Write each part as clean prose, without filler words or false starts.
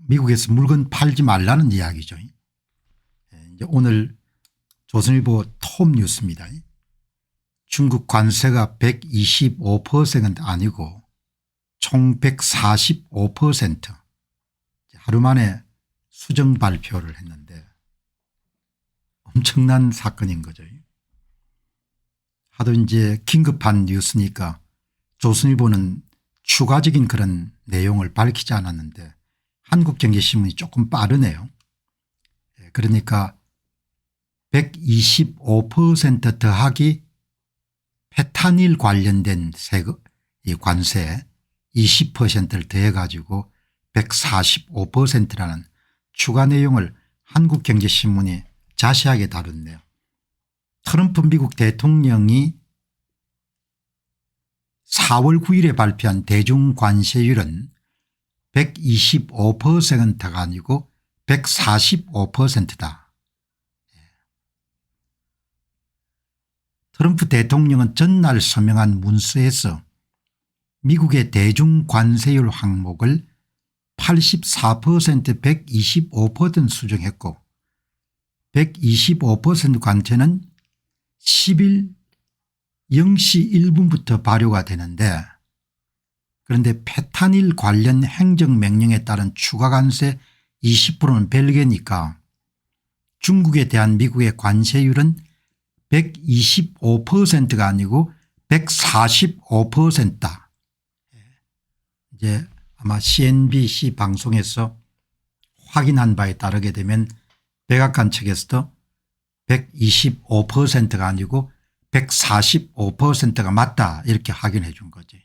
미국에서 물건 팔지 말라는 이야기죠. 이제 오늘 조선일보 톱뉴스입니다. 중국 관세가 125%가 아니고 총 145% 하루 만에 수정 발표를 했는데 엄청난 사건인 거죠. 하도 이제 긴급한 뉴스니까 조선일보는 추가적인 그런 내용을 밝히지 않았는데 한국경제신문이 조금 빠르네요. 그러니까 125% 더하기 페타닐 관련된 이 관세 20%를 더해 가지고 145%라는 추가 내용을 한국경제신문이 자세하게 다뤘네요. 트럼프 미국 대통령이 4월 9일에 발표한 대중관세율은 125%가 아니고 145%다. 트럼프 대통령은 전날 서명한 문서에서 미국의 대중관세율 항목을 84% 125% 수정했고 125% 관세는 10일 0시 1분부터 발효가 되는데 그런데 페타닐 관련 행정명령에 따른 추가 관세 20%는 별개니까 중국에 대한 미국의 관세율은 125%가 아니고 145%다. 이제 아마 CNBC 방송에서 확인한 바에 따르게 되면 백악관 측에서도 125%가 아니고 145%가 맞다 이렇게 확인해 준 거지.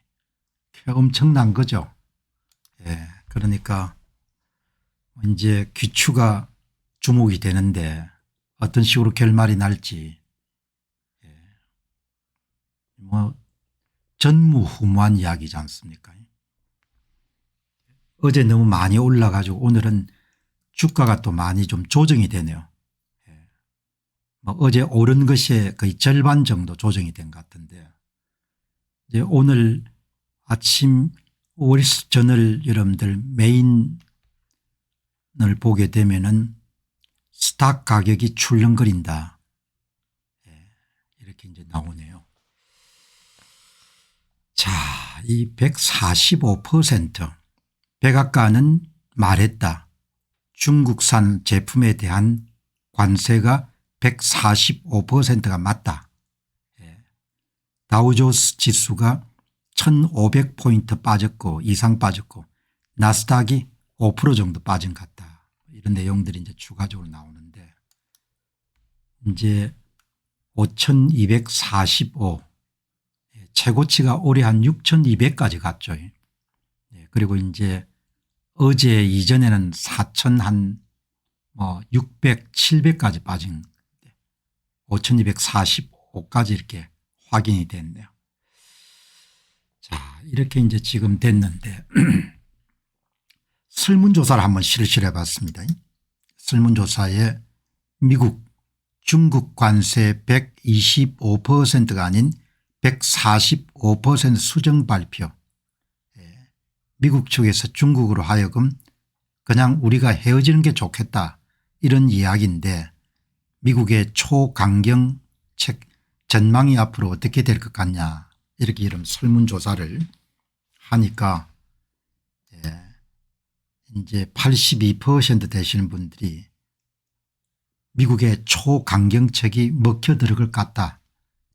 엄청난 거죠. 그러니까 이제 귀추가 주목이 되는데 어떤 식으로 결말이 날지 뭐 전무후무한 이야기지 않습니까? 어제 너무 많이 올라가지고 오늘은 주가가 또 많이 좀 조정이 되네요. 뭐 어제 오른 것이 거의 절반 정도 조정이 된 것 같은데 이제 오늘 아침 월스트리트저널 여러분들 메인을 보게 되면은 스탁 가격이 출렁거린다. 이렇게 이제 나오네요. 자, 이 145% 백악관은 말했다. 중국산 제품에 대한 관세가 145%가 맞다. 다우존스 지수가 1500포인트 빠졌고 이상 빠졌고 나스닥이 5% 정도 빠진 것 같다. 이런 내용들이 이제 추가적으로 나오는데 이제 5245 최고치가 올해 한 6200까지 갔죠. 그리고 이제 어제 이전에는 4000 한 뭐 600, 700까지 빠진 5245까지 이렇게 확인이 됐네요. 자, 이렇게 이제 지금 됐는데 설문조사를 한번 실시해 봤습니다. 설문조사에 미국 중국 관세 125%가 아닌 145% 수정 발표. 미국 측에서 중국으로 하여금 그냥 우리가 헤어지는 게 좋겠다 이런 이야기인데 미국의 초강경책 전망이 앞으로 어떻게 될 것 같냐 이렇게 이런 설문조사를 하니까 이제 82% 되시는 분들이 미국의 초강경책이 먹혀 들어갈 것 같다.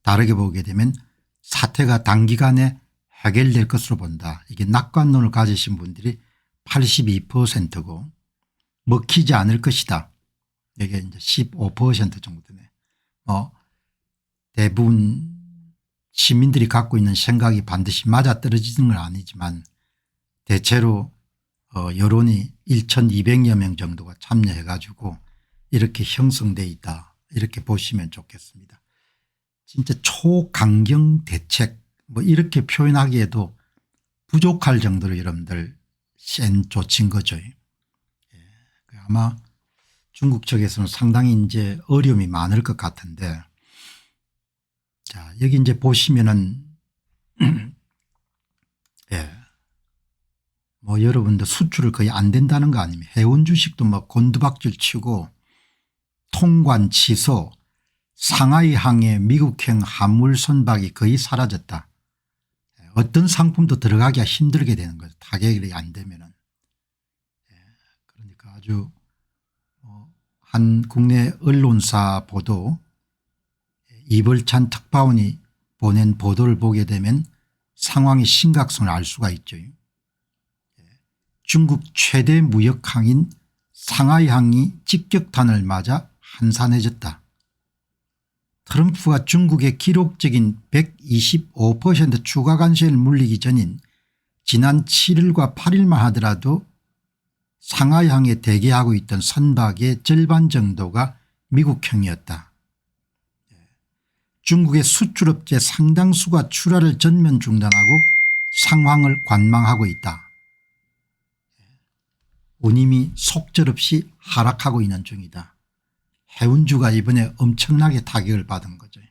다르게 보게 되면 사태가 단기간에 해결될 것으로 본다. 이게 낙관론을 가지신 분들이 82%고 먹히지 않을 것이다. 이게 이제 15% 정도 되네. 대부분 시민들이 갖고 있는 생각이 반드시 맞아떨어지는 건 아니지만 대체로 여론이 1200여 명 정도가 참여해 가지고 이렇게 형성돼 있다. 이렇게 보시면 좋겠습니다. 진짜 초강경 대책 뭐 이렇게 표현하기에도 부족할 정도로 여러분들 센 조치인 거죠. 아마 중국 측에서는 상당히 이제 어려움이 많을 것 같은데 자, 여기 이제 보시면은 뭐 여러분들 수출을 거의 안 된다는 거 아닙니까? 해운 주식도 뭐 곤두박질 치고 통관 취소, 상하이항의 미국행 화물 선박이 거의 사라졌다. 어떤 상품도 들어가기가 힘들게 되는 거죠. 타격이 안 되면은. 그러니까 아주 한 국내 언론사 보도 이벌찬 특파원이 보낸 보도를 보게 되면 상황의 심각성을 알 수가 있죠. 중국 최대 무역항인 상하이항이 직격탄을 맞아 한산해졌다. 트럼프가 중국의 기록적인 125% 추가 관세를 물리기 전인 지난 7일과 8일만 하더라도 상하이항에 대기하고 있던 선박의 절반 정도가 미국형이었다. 중국의 수출업체 상당수가 출하를 전면 중단하고 상황을 관망하고 있다. 운임이 속절없이 하락하고 있는 중이다. 해운주가 이번에 엄청나게 타격을 받은 거죠.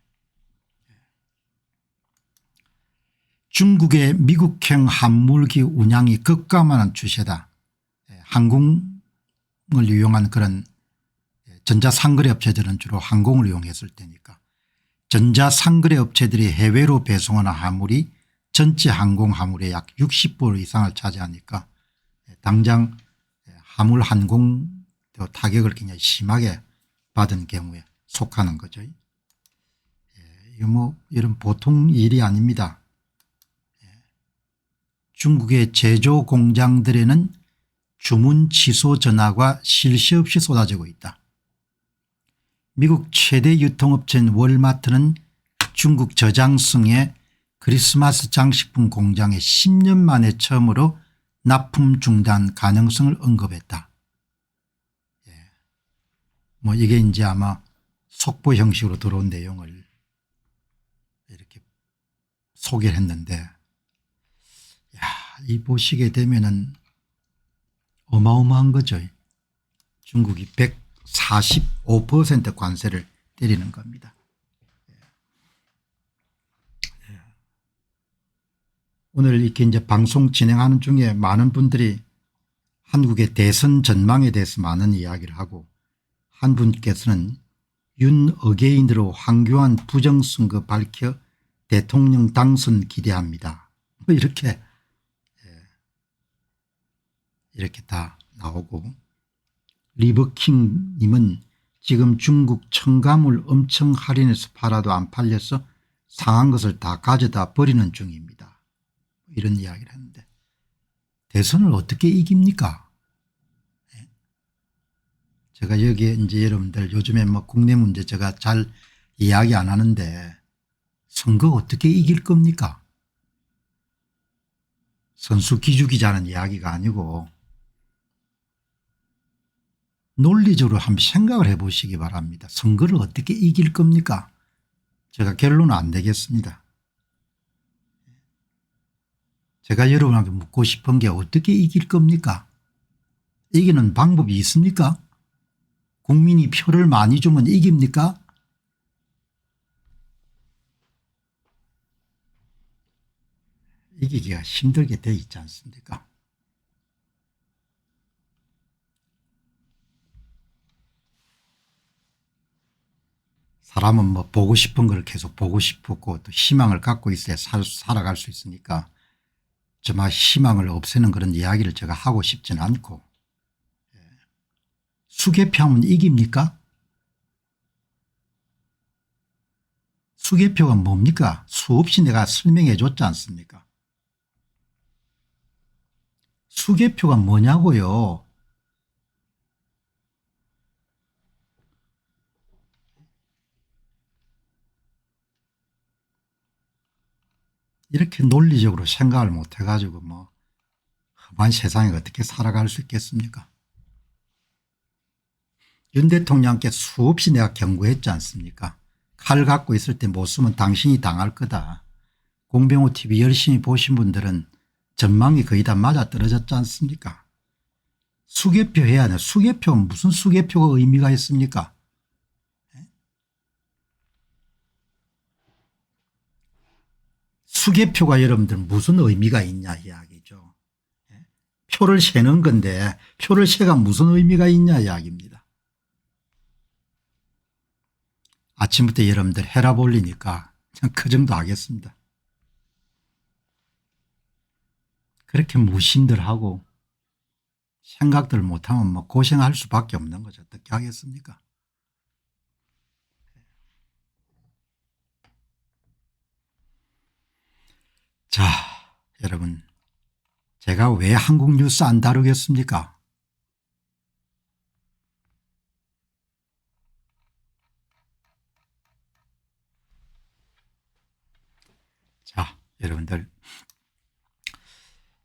중국의 미국행 함물기 운항이 급감하는 추세다. 항공을 이용한 그런 전자상거래 업체들은 주로 항공을 이용했을 때니까 전자상거래 업체들이 해외로 배송하는 화물이 전체 항공 화물의 약 60% 이상을 차지하니까 당장 화물 항공 타격을 굉장히 심하게 받은 경우에 속하는 거죠. 이거 뭐 이런 보통 일이 아닙니다. 중국의 제조 공장들에는 주문 취소 전화가 쉴 새 없이 쏟아지고 있다. 미국 최대 유통업체인 월마트는 중국 저장성의 크리스마스 장식품 공장에 10년 만에 처음으로 납품 중단 가능성을 언급했다. 뭐 이게 이제 아마 속보 형식으로 들어온 내용을 이렇게 소개를 했는데 이 보시게 되면은 어마어마한 거죠. 중국이 145% 관세를 때리는 겁니다. 오늘 이렇게 이제 방송 진행하는 중에 많은 분들이 한국의 대선 전망에 대해서 많은 이야기를 하고 한 분께서는 윤 어게인으로 황교안 부정선거 밝혀 대통령 당선 기대합니다. 뭐 이렇게 다 나오고 리버킹 님은 지금 중국 첨가물 엄청 할인해서 팔아도 안 팔려서 상한 것을 다 가져다 버리는 중입니다. 이런 이야기를 했는데 대선을 어떻게 이깁니까? 제가 여기에 이제 여러분들 요즘에 뭐 국내 문제 제가 잘 이야기 안 하는데 선거 어떻게 이길 겁니까? 선수 기죽이자는 이야기가 아니고 논리적으로 한번 생각을 해 보시기 바랍니다. 선거를 어떻게 이길 겁니까? 제가 결론은 안 되겠습니다. 제가 여러분에게 묻고 싶은 게 어떻게 이길 겁니까? 이기는 방법이 있습니까? 국민이 표를 많이 주면 이깁니까? 이기기가 힘들게 돼 있지 않습니까? 사람은 뭐 보고 싶은 걸 계속 보고 싶고 또 희망을 갖고 있어야 살아갈 수 있으니까 정말 희망을 없애는 그런 이야기를 제가 하고 싶지는 않고 수개표하면 이깁니까? 수개표가 뭡니까? 수없이 내가 설명해 줬지 않습니까? 수개표가 뭐냐고요. 이렇게 논리적으로 생각을 못 해가지고 뭐 험한 세상에 어떻게 살아갈 수 있겠습니까? 윤 대통령께 수없이 내가 경고했지 않습니까? 칼 갖고 있을 때 못 쓰면 당신이 당할 거다. 공병호 TV 열심히 보신 분들은 전망이 거의 다 맞아떨어졌지 않습니까? 수개표 해야 돼. 수개표는 무슨 수개표가 의미가 있습니까? 수개표가 여러분들 무슨 의미가 있냐 이야기죠. 표를 세는 건데 표를 세가 무슨 의미가 있냐 이야기입니다. 아침부터 여러분들 혈압 올리니까 그 정도 하겠습니다. 그렇게 무신들하고 생각들 못하면 뭐 고생할 수밖에 없는 거죠. 어떻게 하겠습니까? 자, 여러분, 제가 왜 한국 뉴스 안 다루겠습니까? 자, 여러분들.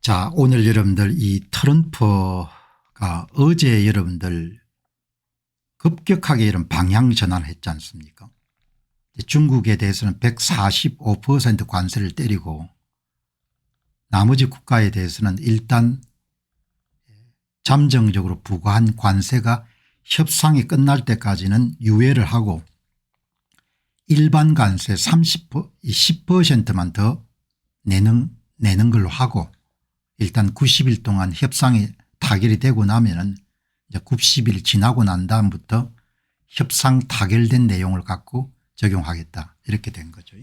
자, 오늘 여러분들 이 트럼프가 어제 여러분들 급격하게 이런 방향 전환을 했지 않습니까? 중국에 대해서는 145% 관세를 때리고 나머지 국가에 대해서는 일단 잠정적으로 부과한 관세가 협상이 끝날 때까지는 유예를 하고 일반 관세 10%만 더 내는 걸로 하고 일단 90일 동안 협상이 타결이 되고 나면은 이제 90일 지나고 난 다음부터 협상 타결된 내용을 갖고 적용하겠다 이렇게 된 거죠.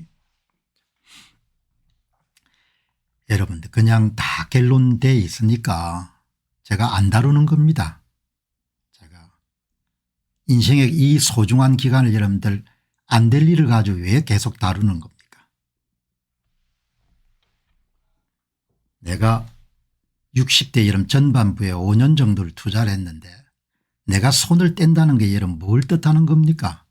여러분들 그냥 다 결론되어 있으니까 제가 안 다루는 겁니다. 제가 인생의 이 소중한 기간을 여러분들 안 될 일을 가지고 왜 계속 다루는 겁니까? 내가 60대 여름 전반부에 5년 정도를 투자를 했는데 내가 손을 뗀다는 게 여러분 뭘 뜻하는 겁니까?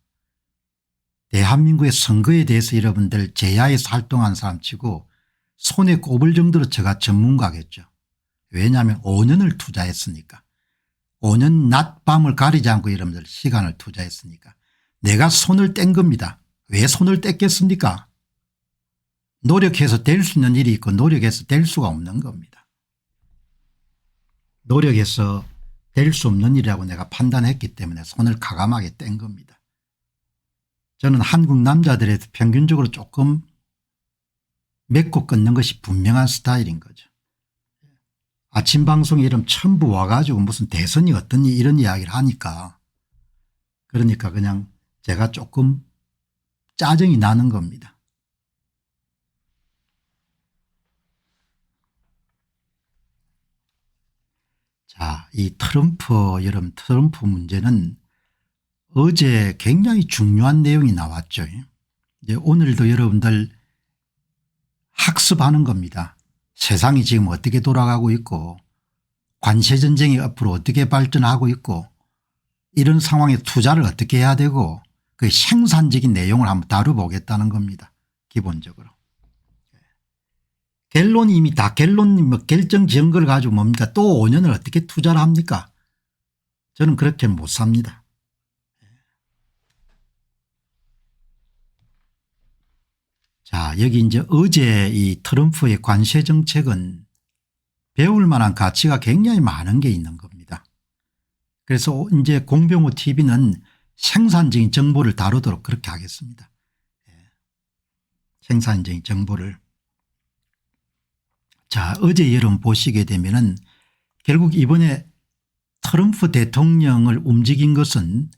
대한민국의 선거에 대해서 여러분들 제야에서 활동한 사람 치고 손에 꼽을 정도로 제가 전문가겠죠. 왜냐하면 5년을 투자했으니까. 5년 낮 밤을 가리지 않고 여러분들 시간을 투자했으니까. 내가 손을 뗀 겁니다. 왜 손을 뗐겠습니까? 노력해서 될 수 있는 일이 있고 노력해서 될 수가 없는 겁니다. 노력해서 될 수 없는 일이라고 내가 판단했기 때문에 손을 가감하게 뗀 겁니다. 저는 한국 남자들의 평균적으로 조금 맺고 끊는 것이 분명한 스타일인 거죠. 아침 방송에 이름 첨부 와가지고 무슨 대선이 어떠니 이런 이야기를 하니까 그러니까 그냥 제가 조금 짜증이 나는 겁니다. 자, 이 여러분 트럼프 문제는 어제 굉장히 중요한 내용이 나왔죠. 이제 오늘도 여러분들 학습하는 겁니다. 세상이 지금 어떻게 돌아가고 있고 관세 전쟁이 앞으로 어떻게 발전하고 있고 이런 상황에 투자를 어떻게 해야 되고 그 생산적인 내용을 한번 다뤄보겠다는 겁니다. 기본적으로. 결론이 이미 다 결정 지은 걸 가지고 뭡니까 또 5년을 어떻게 투자를 합니까? 저는 그렇게 못 삽니다. 자, 여기 이제 어제 이 트럼프의 관세 정책은 배울 만한 가치가 굉장히 많은 게 있는 겁니다. 그래서 이제 공병호 TV는 생산적인 정보를 다루도록 그렇게 하겠습니다. 생산적인 정보를. 자, 어제 여러분 보시게 되면은 결국 이번에 트럼프 대통령을 움직인 것은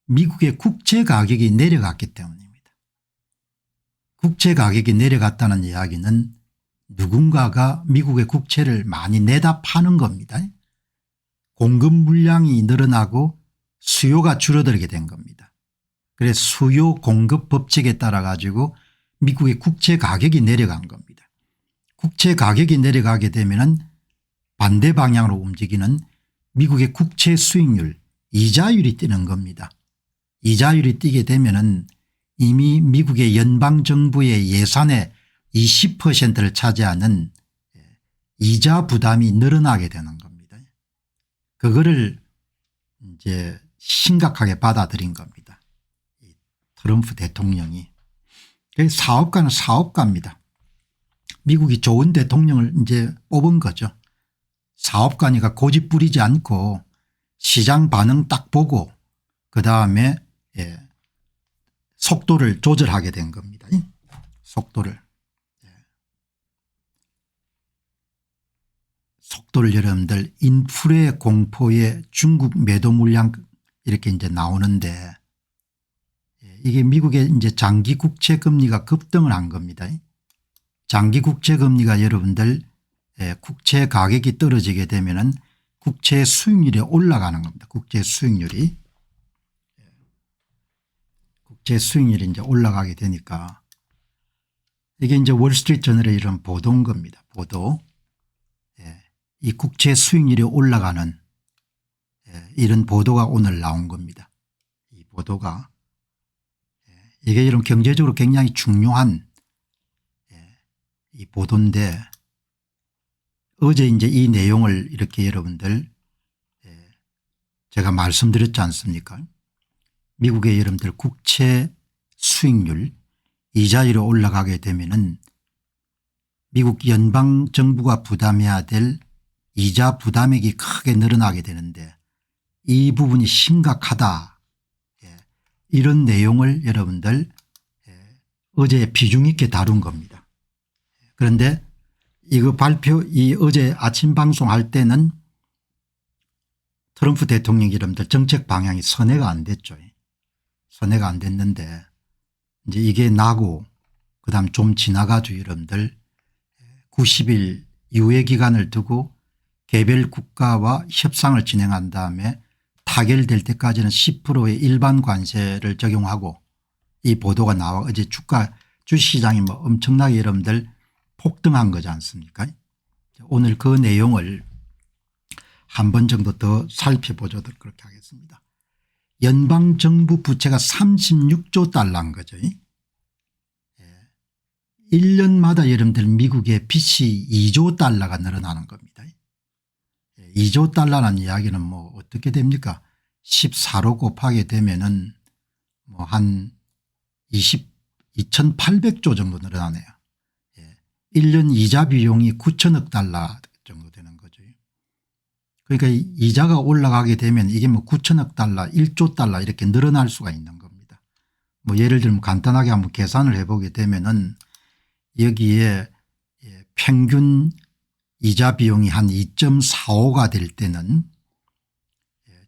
미국의 국채 가격이 내려갔기 때문입니다. 국채 가격이 내려갔다는 이야기는 누군가가 미국의 국채를 많이 내다 파는 겁니다. 공급 물량이 늘어나고 수요가 줄어들게 된 겁니다. 그래서 수요 공급 법칙에 따라 가지고 미국의 국채 가격이 내려간 겁니다. 국채 가격이 내려가게 되면 반대 방향으로 움직이는 미국의 국채 수익률 이자율이 뛰는 겁니다. 이자율이 뛰게 되면 이미 미국의 연방정부의 예산의 20%를 차지하는 이자 부담이 늘어나게 되는 겁니다. 그거를 이제 심각하게 받아들인 겁니다. 트럼프 대통령이. 사업가는 사업가입니다. 미국이 좋은 대통령을 이제 뽑은 거죠. 사업가니까 고집 부리지 않고 시장 반응 딱 보고 그다음에 속도를 조절하게 된 겁니다. 속도를. 속도를 여러분들 인플레 공포의 중국 매도 물량 이렇게 이제 나오는데 이게 미국의 이제 장기 국채 금리가 급등을 한 겁니다. 장기 국채 금리가 여러분들 국채 가격이 떨어지게 되면은 국채 수익률이 올라가는 겁니다. 국채 수익률이. 국채 수익률이 이제 올라가게 되니까 이게 이제 월스트리트 저널의 이런 보도인 겁니다. 보도. 이 국채 수익률이 올라가는 이런 보도가 오늘 나온 겁니다. 이 보도가 이게 이런 경제적으로 굉장히 중요한 이 보도인데 어제 이제 이 내용을 이렇게 여러분들 제가 말씀드렸지 않습니까? 미국의 여러분들 국채 수익률 이자율이 올라가게 되면은 미국 연방정부가 부담해야 될 이자 부담액이 크게 늘어나게 되는데 이 부분이 심각하다. 이런 내용을 여러분들 어제 비중 있게 다룬 겁니다. 그런데 이거 발표 이 어제 아침 방송할 때는 트럼프 대통령 여러분들 정책 방향이 선회가 안 됐죠. 선회가 안 됐는데 이제 이게 나고 그다음 좀 지나가지고 여러분들 90일 유예 기간을 두고 개별 국가와 협상을 진행한 다음에 타결될 때까지는 10%의 일반 관세를 적용하고 이 보도가 나와 어제 주시장이 뭐 엄청나게 여러분들 폭등한 거지 않습니까? 오늘 그 내용을 한 번 정도 더 살펴보도록 그렇게 하겠습니다. 연방정부 부채가 36조 달러인 거죠. 1년마다 여러분들 미국의 빚이 2조 달러가 늘어나는 겁니다. 2조 달러라는 이야기는 뭐 어떻게 됩니까? 14로 곱하게 되면은 뭐 한 2,800조 정도 늘어나네요. 1년 이자 비용이 9천억 달러 정도 되는 거죠. 그러니까 이자가 올라가게 되면 이게 뭐 9천억 달러 1조 달러 이렇게 늘어날 수가 있는 겁니다. 뭐 예를 들면 간단하게 한번 계산을 해보게 되면은 여기에 평균 이자 비용이 한 2.45가 될 때는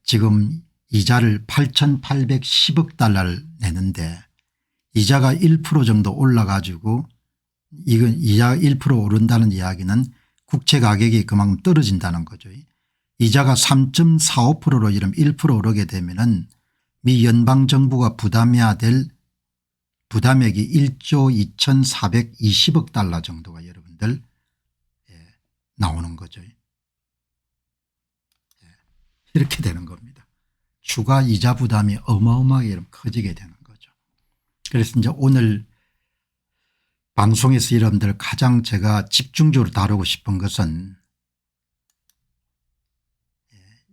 지금 이자를 8,810억 달러를 내는데 이자가 1% 정도 올라가지고 이건 이자가 1% 오른다는 이야기는 국채 가격이 그만큼 떨어진다는 거죠. 이자가 3.45%로 이러면 1% 오르게 되면은 미 연방정부가 부담해야 될 부담액이 1조 2,420억 달러 정도가 여러분들 나오는 거죠. 이렇게 되는 겁니다. 추가 이자 부담이 어마어마하게 커지게 되는 거죠. 그래서 이제 오늘 방송에서 여러분들 가장 제가 집중적으로 다루고 싶은 것은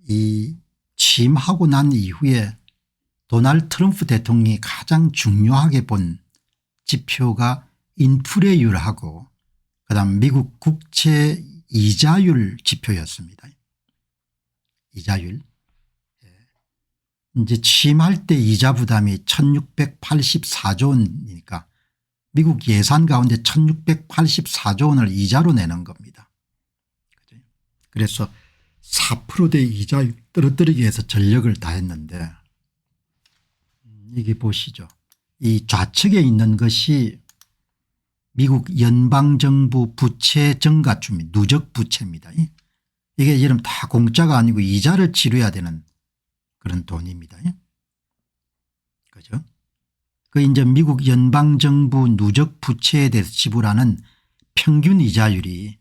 이 취임하고 난 이후에 도널드 트럼프 대통령이 가장 중요하게 본 지표가 인플레율하고 그다음 미국 국채 이자율 지표였습니다. 이자율. 이제 취임할 때 이자 부담이 1684조 원이니까 미국 예산 가운데 1684조 원을 이자로 내는 겁니다. 그래서 4%대 이자율 떨어뜨리기 위해서 전력을 다했는데 이게 보시죠. 이 좌측에 있는 것이 미국 연방정부 부채 증가춤 누적 부채입니다. 이게 이름 다 공짜가 아니고 이자를 치러야 되는 그런 돈입니다. 그죠? 그 이제 미국 연방정부 누적 부채에 대해서 지불하는 평균 이자율이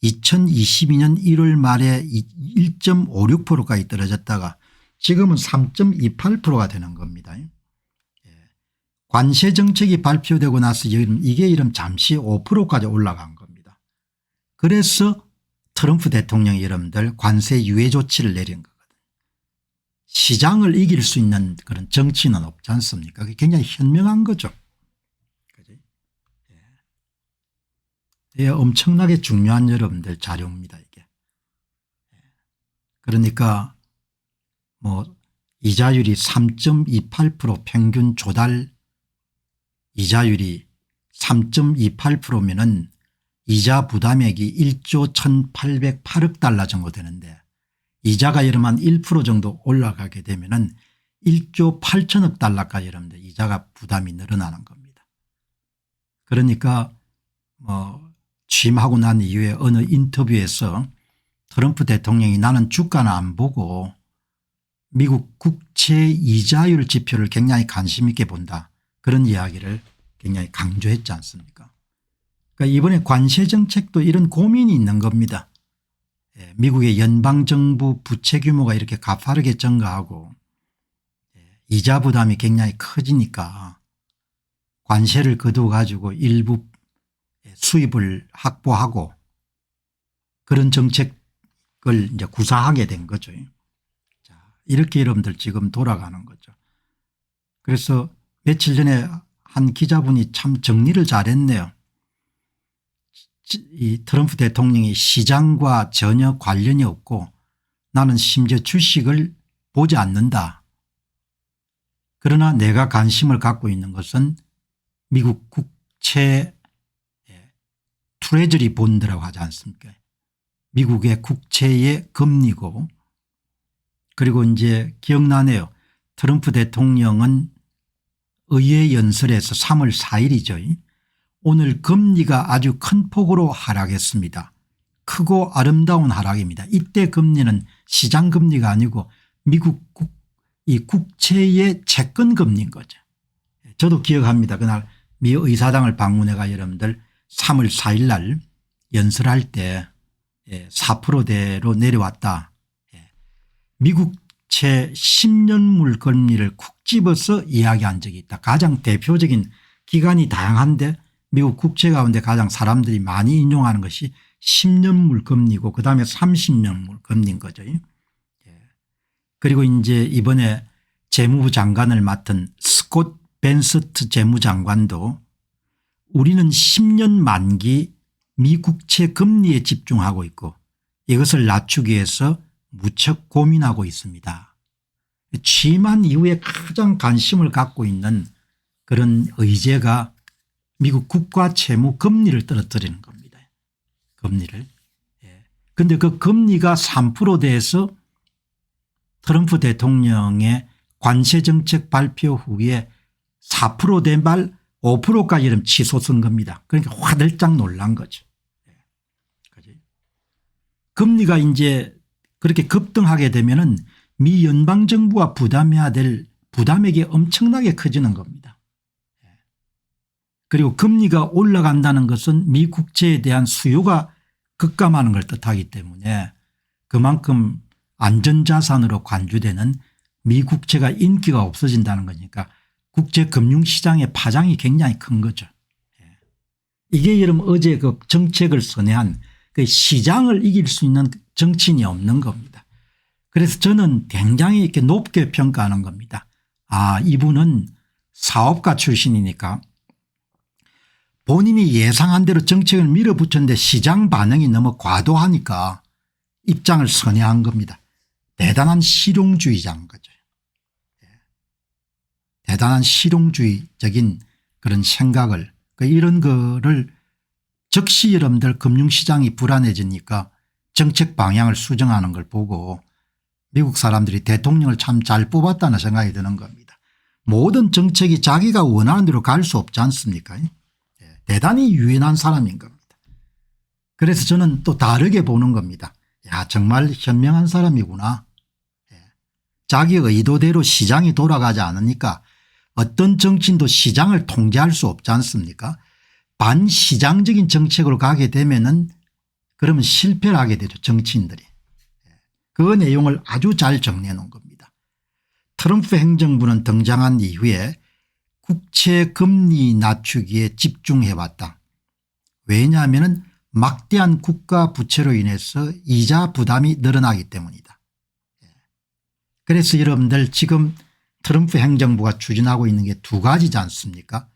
2022년 1월 말에 1.56%까지 떨어졌다가 지금은 3.28%가 되는 겁니다. 관세 정책이 발표되고 나서 이게 이름 잠시 5%까지 올라간 겁니다. 그래서 트럼프 대통령이 여러분들 관세 유예 조치를 내린 거거든요. 시장을 이길 수 있는 그런 정치는 없지 않습니까? 그게 굉장히 현명한 거죠. 이게 엄청나게 중요한 여러분들 자료입니다. 이게. 그러니까 뭐 이자율이 3.28% 평균 조달 이자율이 3.28%면은 이자 부담액이 1조 1808억 달러 정도 되는데 이자가 여러분 1% 정도 올라가게 되면은 1조 8천억 달러까지 여러분들 이자가 부담이 늘어나는 겁니다. 그러니까 취임하고 난 이후에 어느 인터뷰에서 트럼프 대통령이 나는 주가는 안 보고 미국 국채 이자율 지표를 굉장히 관심 있게 본다, 그런 이야기를 굉장히 강조했지 않습니까? 그러니까 이번에 관세 정책도 이런 고민이 있는 겁니다. 미국의 연방정부 부채 규모가 이렇게 가파르게 증가하고 이자 부담이 굉장히 커지니까 관세를 거두어 가지고 일부 수입을 확보하고 그런 정책을 이제 구사하게 된 거죠. 자, 이렇게 여러분들 지금 돌아가는 거죠. 그래서 며칠 전에 한 기자분이 참 정리를 잘했네요. 이 트럼프 대통령이 시장과 전혀 관련이 없고 나는 심지어 주식을 보지 않는다. 그러나 내가 관심을 갖고 있는 것은 미국 국채 트레저리 본드라고 하지 않습니까? 미국의 국채의 금리고, 그리고 이제 기억나네요. 트럼프 대통령은 의회 연설에서 3월 4일이죠. 오늘 금리가 아주 큰 폭으로 하락했습니다. 크고 아름다운 하락입니다. 이때 금리는 시장 금리가 아니고 미국 이 국채의 채권 금리인 거죠. 저도 기억합니다. 그날 미 의사당을 방문해가 여러분들 3월 4일 날 연설할 때 4%대로 내려왔다. 미국채 10년물 금리를 쿡 집어서 이야기한 적이 있다. 가장 대표적인 기간이 다양한데 미국 국채 가운데 가장 사람들이 많이 인용하는 것이 10년물 금리고 그다음에 30년물 금리인 거죠. 그리고 이제 이번에 재무부 장관을 맡은 스콧 벤서트 재무장관도 우리는 10년 만기 미국채 금리에 집중하고 있고 이것을 낮추기 위해서 무척 고민하고 있습니다. 취임한 이후에 가장 관심을 갖고 있는 그런 의제가 미국 국가 채무 금리를 떨어뜨리는 겁니다. 금리를. 그런데 그 금리가 3%대에서 트럼프 대통령의 관세 정책 발표 후에 4%대 말 5%까지 이런 치솟은 겁니다. 그러니까 화들짝 놀란 거죠. 금리가 이제 그렇게 급등하게 되면은 미 연방정부가 부담해야 될 부담액이 엄청나게 커지는 겁니다. 그리고 금리가 올라간다는 것은 미 국채에 대한 수요가 급감하는 걸 뜻하기 때문에 그만큼 안전자산으로 간주되는 미 국채가 인기가 없어진다는 거니까 국제금융시장의 파장이 굉장히 큰 거죠. 이게 여러분 어제 그 정책을 선회한 그 시장을 이길 수 있는 정치인이 없는 겁니다. 그래서 저는 굉장히 이렇게 높게 평가하는 겁니다. 아, 이분은 사업가 출신이니까 본인이 예상한 대로 정책을 밀어붙였는데 시장 반응이 너무 과도하니까 입장을 선회한 겁니다. 대단한 실용주의자인 거죠. 대단한 실용주의적인 그런 생각을 이런 거를 즉시 여러분들 금융시장이 불안해지니까 정책 방향을 수정하는 걸 보고 미국 사람들이 대통령을 참 잘 뽑았다는 생각이 드는 겁니다. 모든 정책이 자기가 원하는 대로 갈 수 없지 않습니까? 대단히 유연한 사람인 겁니다. 그래서 저는 또 다르게 보는 겁니다. 야, 정말 현명한 사람이구나. 자기 의도대로 시장이 돌아가지 않으니까 어떤 정치인도 시장을 통제할 수 없지 않습니까? 반시장적인 정책으로 가게 되면은 그러면 실패를 하게 되죠, 정치인들이. 그 내용을 아주 잘 정리해 놓은 겁니다. 트럼프 행정부는 등장한 이후에 국채 금리 낮추기에 집중해 왔다. 왜냐하면 막대한 국가 부채로 인해서 이자 부담이 늘어나기 때문이다. 그래서 여러분들 지금 트럼프 행정부가 추진하고 있는 게 두 가지지 않습니까?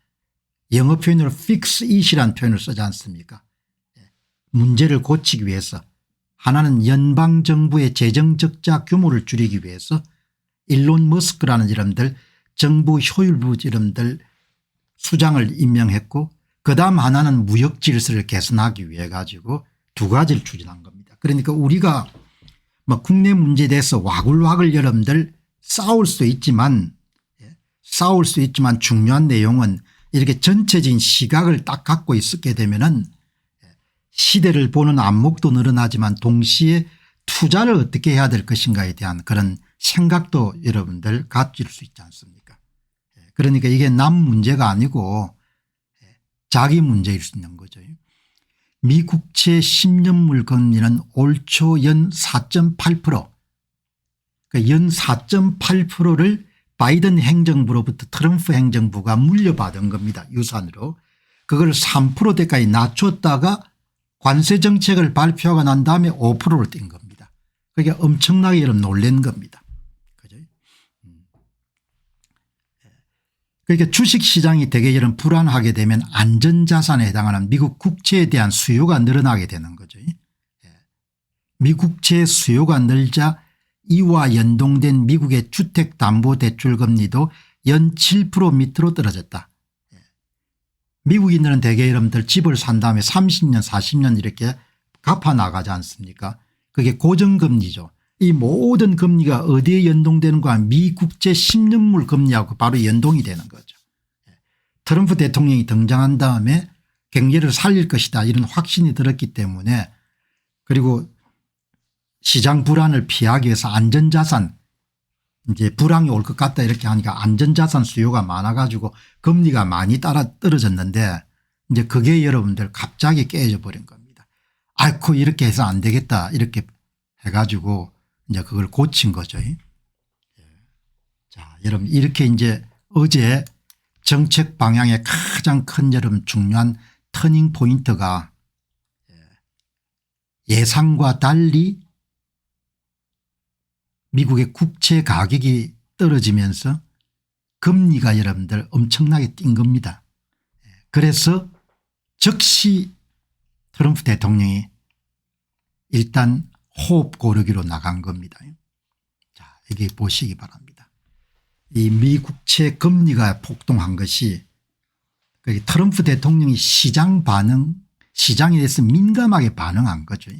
영어 표현으로 fix it이라는 표현을 쓰지 않습니까? 문제를 고치기 위해서 하나는 연방정부의 재정적자 규모를 줄이기 위해서 일론 머스크라는 이름들 정부 효율부 이름들 수장을 임명했고 그다음 하나는 무역 질서를 개선하기 위해 가지고 두 가지를 추진한 겁니다. 그러니까 우리가 뭐 국내 문제에 대해서 와글와글 여러분들 싸울 수 있지만 중요한 내용은 이렇게 전체적인 시각을 딱 갖고 있게 되면은 시대를 보는 안목도 늘어나지만 동시에 투자를 어떻게 해야 될 것인가에 대한 그런 생각도 여러분들 가질 수 있지 않습니까? 그러니까 이게 남 문제가 아니고 자기 문제일 수 있는 거죠. 미 국채 10년물 금리는 올 초 연 4.8%, 그러니까 연 4.8%를 바이든 행정부로부터 트럼프 행정부가 물려받은 겁니다. 유산으로. 그걸 3%대까지 낮췄다가 관세 정책을 발표하고 난 다음에 5%로 뛴 겁니다. 그게 엄청나게 여러분 놀란 겁니다. 그죠? 그러니까 주식시장이 되게 여러분 불안하게 되면 안전자산에 해당하는 미국 국채에 대한 수요가 늘어나게 되는 거죠. 미국채 수요가 늘자 이와 연동된 미국의 주택담보대출금리도 연 7% 밑으로 떨어졌다. 미국인들은 대개 여러분들 집을 산 다음에 30년 40년 이렇게 갚아 나가지 않습니까? 그게 고정금리죠. 이 모든 금리가 어디에 연동되는 거야? 미국채 10년물 금리하고 바로 연동이 되는 거죠. 트럼프 대통령이 등장한 다음에 경제를 살릴 것이다 이런 확신이 들었기 때문에, 그리고 시장 불안을 피하기 위해서 안전자산, 이제 불황이 올 것 같다 이렇게 하니까 안전자산 수요가 많아 가지고 금리가 많이 떨어졌는데 이제 그게 여러분들 갑자기 깨져 버린 겁니다. 아이고 이렇게 해서 안 되겠다 이렇게 해가지고 이제 그걸 고친 거죠. 자, 여러분 이렇게 이제 어제 정책 방향의 가장 큰 여러분 중요한 터닝 포인트가 예상과 달리 미국의 국채 가격이 떨어지면서 금리가 여러분들 엄청나게 뛴 겁니다. 그래서 즉시 트럼프 대통령이 일단 호흡 고르기로 나간 겁니다. 자, 여기 보시기 바랍니다. 이 미국채 금리가 폭등한 것이 트럼프 대통령이 시장 반응, 시장에 대해서 민감하게 반응한 거죠.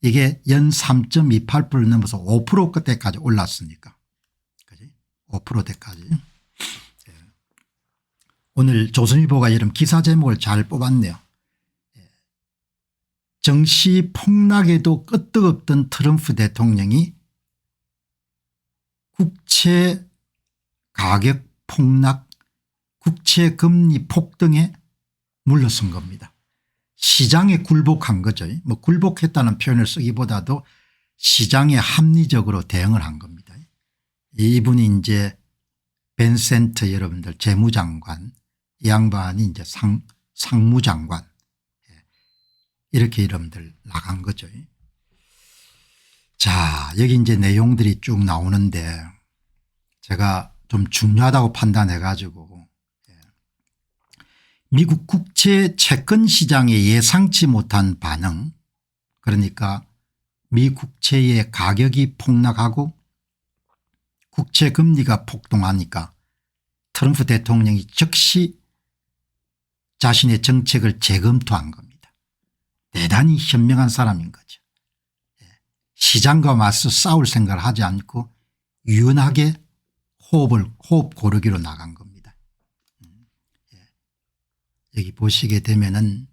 이게 연 3.28% 넘어서 5%대까지 올랐으니까. 그지? 5%대까지. 오늘 조선일보가 이런 기사 제목을 잘 뽑았네요. 정시 폭락에도 끄떡없던 트럼프 대통령이 국채 가격 폭락, 국채 금리 폭등에 물러선 겁니다. 시장에 굴복한 거죠. 뭐 굴복했다는 표현을 쓰기보다도 시장에 합리적으로 대응을 한 겁니다. 이분이 이제 벤센트 여러분들 재무장관, 이 양반이 이제 상무장관, 이렇게 여러분들 나간 거죠. 자, 여기 이제 내용들이 쭉 나오는데 제가 좀 중요하다고 판단해 가지고 미국 국채 채권 시장의 예상치 못한 반응, 그러니까 미 국채의 가격이 폭락하고 국채 금리가 폭등하니까 트럼프 대통령이 즉시 자신의 정책을 재검토한 겁니다. 대단히 현명한 사람인 거죠. 시장과 맞서 싸울 생각을 하지 않고 유연하게 호흡 고르기로 나간 겁니다. 여기 보시게 되면은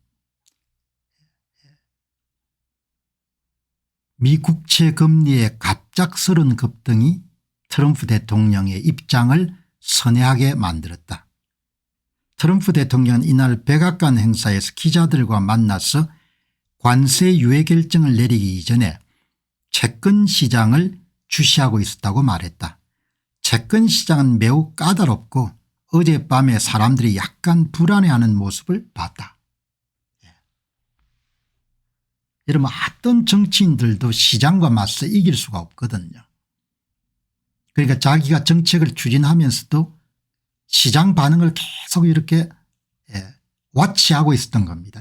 미 국채 금리의 갑작스러운 급등이 트럼프 대통령의 입장을 선회하게 만들었다. 트럼프 대통령은 이날 백악관 행사에서 기자들과 만나서 관세 유예 결정을 내리기 이전에 채권 시장을 주시하고 있었다고 말했다. 채권 시장은 매우 까다롭고 어젯밤에 사람들이 약간 불안해하는 모습을 봤다. 여러분 어떤 정치인들도 시장과 맞서 이길 수가 없거든요. 그러니까 자기가 정책을 추진하면서도 시장 반응을 계속 이렇게 와치하고 있었던 겁니다.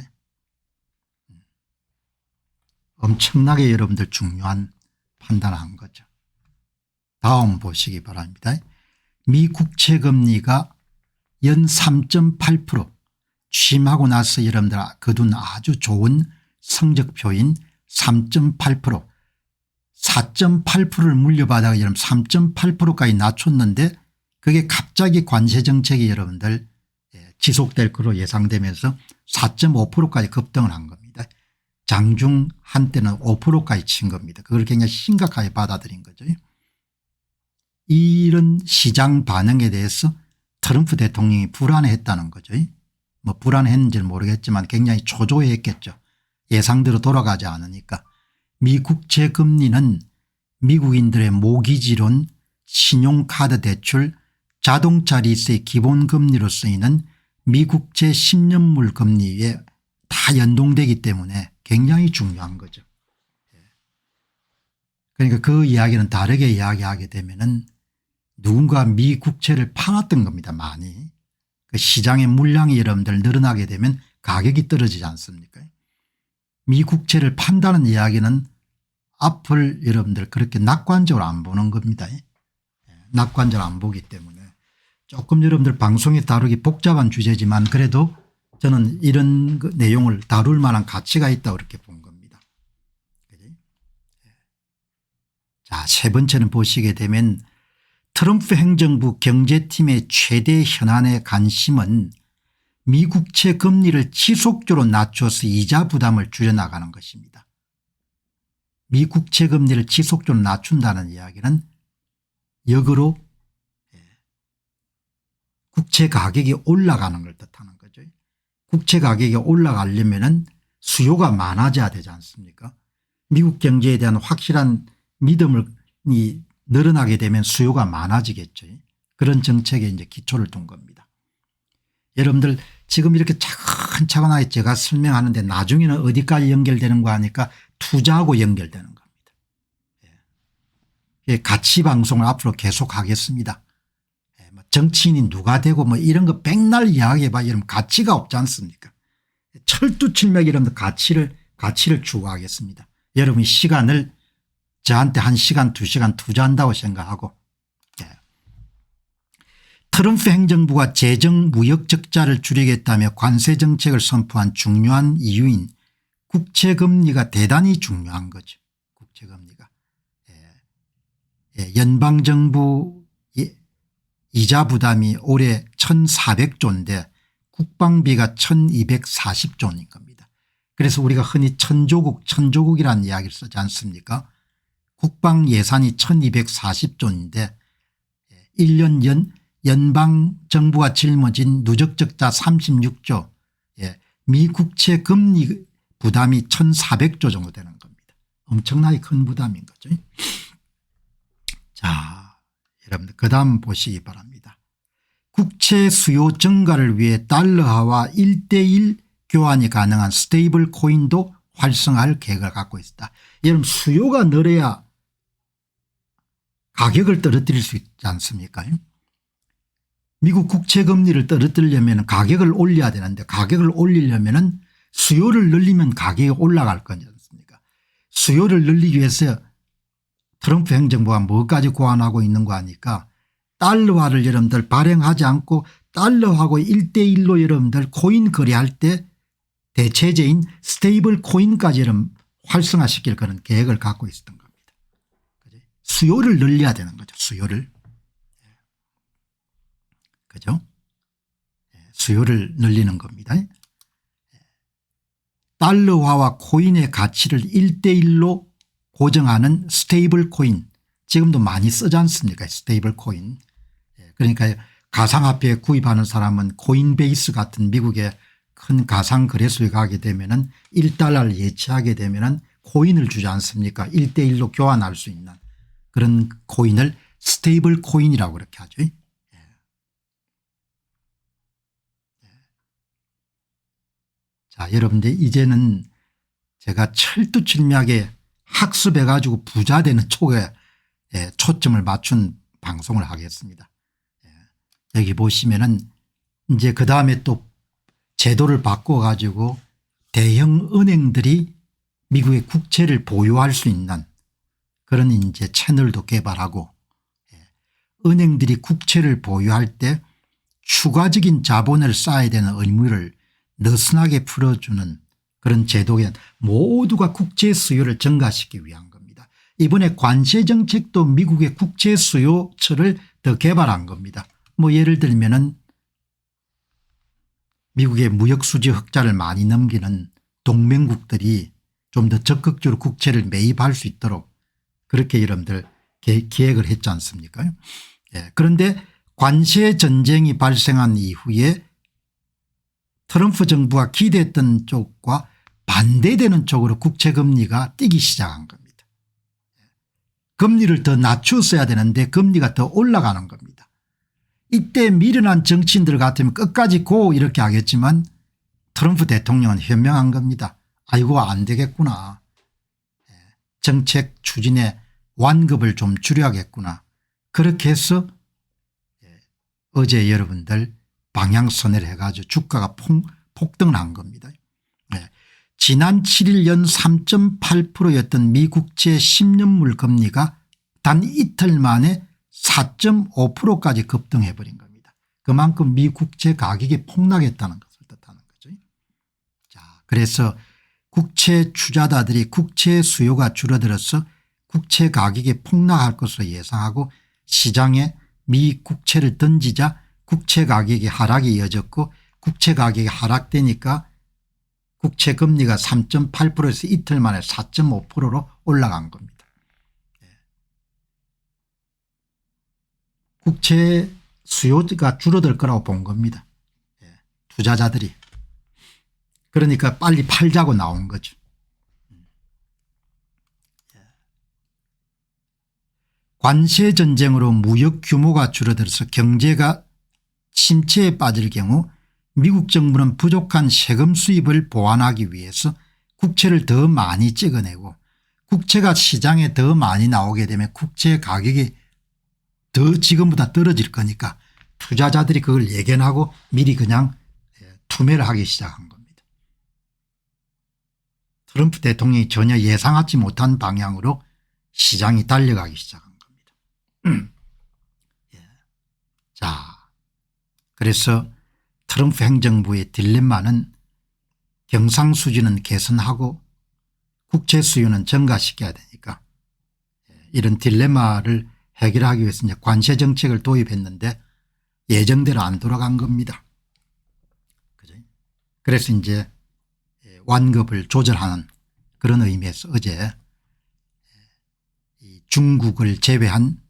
엄청나게 여러분들 중요한 판단을 한 거죠. 다음 보시기 바랍니다. 미 국채 금리가 연 3.8%, 취임하고 나서 여러분들 거둔 아주 좋은 성적표인 3.8% 4.8%를 물려받아가 여러분 3.8%까지 낮췄는데 그게 갑자기 관세 정책이 여러분들 지속될 것으로 예상되면서 4.5%까지 급등을 한 겁니다. 장중 한때는 5%까지 친 겁니다. 그걸 굉장히 심각하게 받아들인 거죠. 이런 시장 반응에 대해서 트럼프 대통령이 불안해했다는 거죠. 뭐 불안했는지는 모르겠지만 굉장히 초조해했겠죠. 예상대로 돌아가지 않으니까. 미 국채 금리는 미국인들의 모기지론, 신용카드 대출, 자동차 리스의 기본금리로 쓰이는 미국채 10년물 금리에 다 연동되기 때문에 굉장히 중요한 거죠. 그러니까 그 이야기는 다르게 이야기하게 되면은 누군가 미 국채를 팔았던 겁니다. 많이. 그 시장의 물량이 여러분들 늘어나게 되면 가격이 떨어지지 않습니까? 미 국채를 판다는 이야기는 앞을 여러분들 그렇게 낙관적으로 안 보는 겁니다. 낙관적으로 안 보기 때문에 조금 여러분들 방송에 다루기 복잡한 주제지만 그래도 저는 이런 내용을 다룰 만한 가치가 있다고 그렇게 본 겁니다. 자, 세 번째는 보시게 되면 트럼프 행정부 경제팀의 최대 현안의 관심은 미국채 금리를 지속적으로 낮춰서 이자 부담을 줄여나가는 것입니다. 미국채 금리를 지속적으로 낮춘다는 이야기는 역으로 국채 가격이 올라가는 걸 뜻하는 거죠. 국채 가격이 올라가려면 수요가 많아져야 되지 않습니까? 미국 경제에 대한 확실한 믿음이 늘어나게 되면 수요가 많아지겠죠. 그런 정책에 이제 기초를 둔 겁니다. 여러분들 지금 이렇게 차근차근하게 제가 설명하는데 나중에는 어디까지 연결되는 거 하니까 투자하고 연결되는 겁니다. 가치 방송을 앞으로 계속하겠습니다. 정치인이 누가 되고 뭐 이런 거 백날 이야기해봐 여러분 가치가 없지 않습니까? 철두철미하게 여러분들 가치를 추구하겠습니다. 여러분이 시간을 저한테 1시간 2시간 투자한다고 생각하고. 트럼프 행정부가 재정 무역 적자를 줄이겠다며 관세 정책을 선포한 중요한 이유인 국채금리가 대단히 중요한 거죠. 국채금리가. 연방정부 이자 부담이 올해 1,400조인데 국방비가 1,240조인 겁니다. 그래서 우리가 흔히 천조국이라는 이야기를 쓰지 않습니까? 국방 예산이 1,240조인데 1년 연방정부가 짊어진 누적적자 36조 미 국채 금리 부담이 1,400조 정도 되는 겁니다. 엄청나게 큰 부담인 거죠. 자, 여러분들 그다음 보시기 바랍니다. 국채 수요 증가를 위해 달러화와 1:1 교환이 가능한 스테이블 코인도 활성화할 계획을 갖고 있다. 여러분 수요가 늘어야 가격을 떨어뜨릴 수 있지 않습니까? 미국 국채 금리를 떨어뜨리려면 가격을 올려야 되는데 가격을 올리려면 수요를 늘리면 가격이 올라갈 거지 않습니까? 수요를 늘리기 위해서 트럼프 행정부가 뭐까지 고안하고 있는 거 아니까 달러화를 여러분들 발행하지 않고 달러하고 1:1로 여러분들 코인 거래할 때 대체제인 스테이블 코인까지 여러분 활성화시킬 그런 계획을 갖고 있었던 겁니다. 수요를 늘려야 되는 거죠. 수요를. 그죠? 수요를 늘리는 겁니다. 달러화와 코인의 가치를 1:1로 고정하는 스테이블 코인 지금도 많이 쓰지 않습니까? 스테이블 코인. 그러니까 가상화폐 구입하는 사람은 코인베이스 같은 미국의 큰 가상 거래소에 가게 되면은 1달러를 예치하게 되면은 코인을 주지 않습니까? 1:1로 교환할 수 있는 그런 코인을 스테이블 코인이라고 그렇게 하죠. 자, 여러분들 이제는 제가 철두철미하게 학습해 가지고 부자 되는 쪽에 초점을 맞춘 방송을 하겠습니다. 여기 보시면은 이제 그 다음에 또 제도를 바꿔 가지고 대형 은행들이 미국의 국채를 보유할 수 있는 그런 이제 채널도 개발하고 은행들이 국채를 보유할 때 추가적인 자본을 쌓아야 되는 의무를 느슨하게 풀어주는 그런 제도에 모두가 국제 수요를 증가시키기 위한 겁니다. 이번에 관세 정책도 미국의 국제 수요처를 더 개발한 겁니다. 뭐 예를 들면은 미국의 무역 수지 흑자를 많이 넘기는 동맹국들이 좀 더 적극적으로 국채를 매입할 수 있도록 그렇게 여러분들 기획을 했지 않습니까? 예. 그런데 관세 전쟁이 발생한 이후에 트럼프 정부가 기대했던 쪽과 반대되는 쪽으로 국채금리가 뛰기 시작한 겁니다. 금리를 더 낮췄어야 되는데 금리가 더 올라가는 겁니다. 이때 미련한 정치인들 같으면 끝까지 고 이렇게 하겠지만 트럼프 대통령은 현명한 겁니다. 아이고 안 되겠구나. 정책 추진에 완급을 좀 줄여야겠구나. 그렇게 해서 어제 여러분들 방향선회를 해가지고 주가가 폭등한 겁니다. 지난 7일 연 3.8%였던 미국채 10년물 금리가 단 이틀 만에 4.5%까지 급등해버린 겁니다. 그만큼 미국채 가격이 폭락했다는 것을 뜻하는 거죠. 자, 그래서 국채 투자자들이 국채 수요가 줄어들어서 국채 가격이 폭락할 것으로 예상하고 시장에 미 국채를 던지자 국채 가격이 하락이 이어졌고 국채 가격이 하락되니까 국채 금리가 3.8%에서 이틀 만에 4.5%로 올라간 겁니다. 국채 수요가 줄어들 거라고 본 겁니다. 투자자들이. 그러니까 빨리 팔자고 나온 거죠. 관세 전쟁으로 무역 규모가 줄어들어서 경제가 침체에 빠질 경우 미국 정부는 부족한 세금 수입을 보완하기 위해서 국채를 더 많이 찍어내고 국채가 시장에 더 많이 나오게 되면 국채 가격이 더 지금보다 떨어질 거니까 투자자들이 그걸 예견하고 미리 그냥 투매를 하기 시작한 겁니다. 트럼프 대통령이 전혀 예상하지 못한 방향으로 시장이 달려가기 시작한 겁니다. 자, 그래서 트럼프 행정부의 딜레마는 경상수지는 개선하고 국채 수요는 증가시켜야 되니까 이런 딜레마를 해결하기 위해서 이제 관세 정책을 도입했는데 예정대로 안 돌아간 겁니다. 그래서 이제 완급을 조절하는 그런 의미에서 어제 중국을 제외한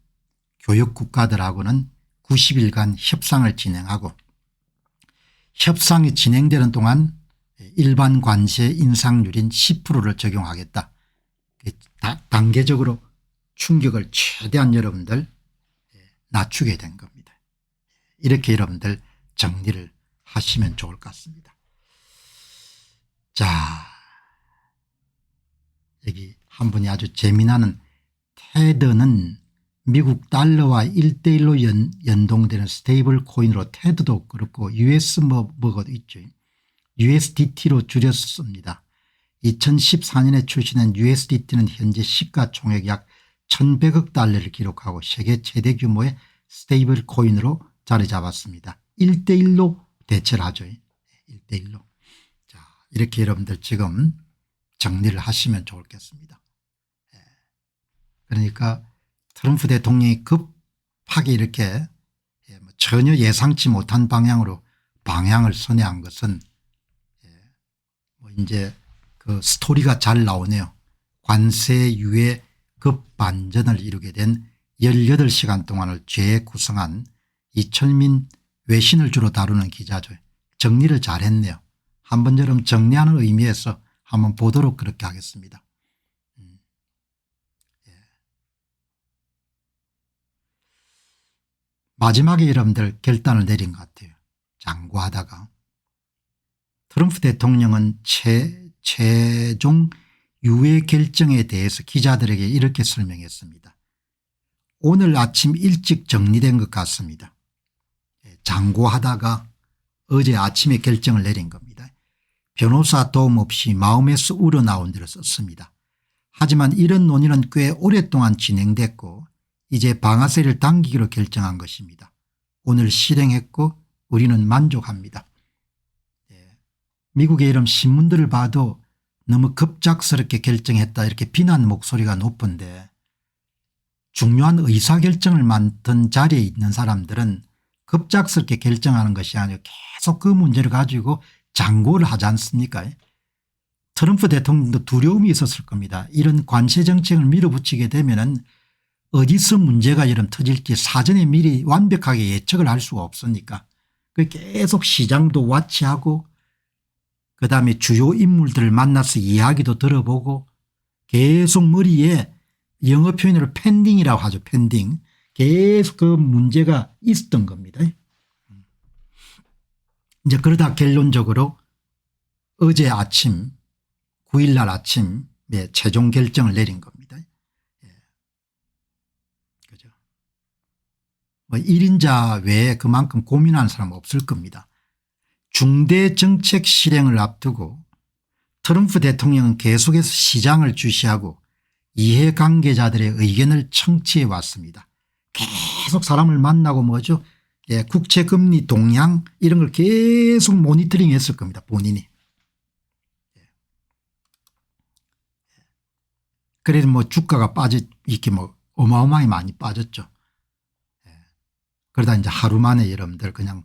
교역 국가들하고는 90일간 협상을 진행하고 협상이 진행되는 동안 일반 관세 인상률인 10%를 적용하겠다. 단계적으로 충격을 최대한 여러분들 낮추게 된 겁니다. 이렇게 여러분들 정리를 하시면 좋을 것 같습니다. 자, 여기 한 분이 아주 재미나는 테드는 미국 달러와 1:1로 연동되는 스테이블 코인으로 테드도 그렇고 US 뭐가 있죠. USDT로 줄였습니다. 2014년에 출시된 USDT는 현재 시가총액 약 1100억 달러를 기록하고 세계 최대 규모의 스테이블 코인으로 자리 잡았습니다. 1:1로 대체를 하죠. 1:1로. 자, 이렇게 여러분들 지금 정리를 하시면 좋겠습니다. 그러니까 트럼프 대통령이 급하게 이렇게 전혀 예상치 못한 방향으로 방향을 선회한 것은 이제 그 스토리가 잘 나오네요. 관세 유예 급반전을 이루게 된 18시간 동안을 재구성한 이철민 외신을 주로 다루는 기자죠. 정리를 잘했네요. 한번 여러분 정리하는 의미에서 한번 보도록 그렇게 하겠습니다. 마지막에 여러분들 결단을 내린 것 같아요. 장구하다가 트럼프 대통령은 최종 유예 결정에 대해서 기자들에게 이렇게 설명했습니다. 오늘 아침 일찍 정리된 것 같습니다. 장고하다가 어제 아침에 결정을 내린 겁니다. 변호사 도움 없이 마음에서 우러나온 대로 썼습니다. 하지만 이런 논의는 꽤 오랫동안 진행됐고 이제 방아쇠를 당기기로 결정한 것입니다. 오늘 실행했고 우리는 만족합니다. 미국의 이런 신문들을 봐도 너무 급작스럽게 결정했다 이렇게 비난 목소리가 높은데 중요한 의사결정을 맡은 자리에 있는 사람들은 급작스럽게 결정하는 것이 아니고 계속 그 문제를 가지고 장고를 하지 않습니까? 트럼프 대통령도 두려움이 있었을 겁니다. 이런 관세 정책을 밀어붙이게 되면은 어디서 문제가 이런 터질지 사전에 미리 완벽하게 예측을 할 수가 없으니까 계속 시장도 와치하고 그다음에 주요 인물들을 만나서 이야기도 들어보고 계속 머리에 영어 표현으로 펜딩이라고 하죠. 펜딩. 계속 그 문제가 있었던 겁니다. 이제 그러다 결론적으로 어제 아침 9일 날 아침에 최종 결정을 내린 겁니다. 그죠. 뭐 1인자 외에 그만큼 고민하는 사람은 없을 겁니다. 중대 정책 실행을 앞두고 트럼프 대통령은 계속해서 시장을 주시하고 이해관계자들의 의견을 청취해 왔습니다. 계속 사람을 만나고 뭐죠. 국채금리 동향 이런 걸 계속 모니터링 했을 겁니다. 본인이. 그래서 뭐 주가가 이렇게 뭐 어마어마하게 많이 빠졌죠. 그러다 이제 하루 만에 여러분들 그냥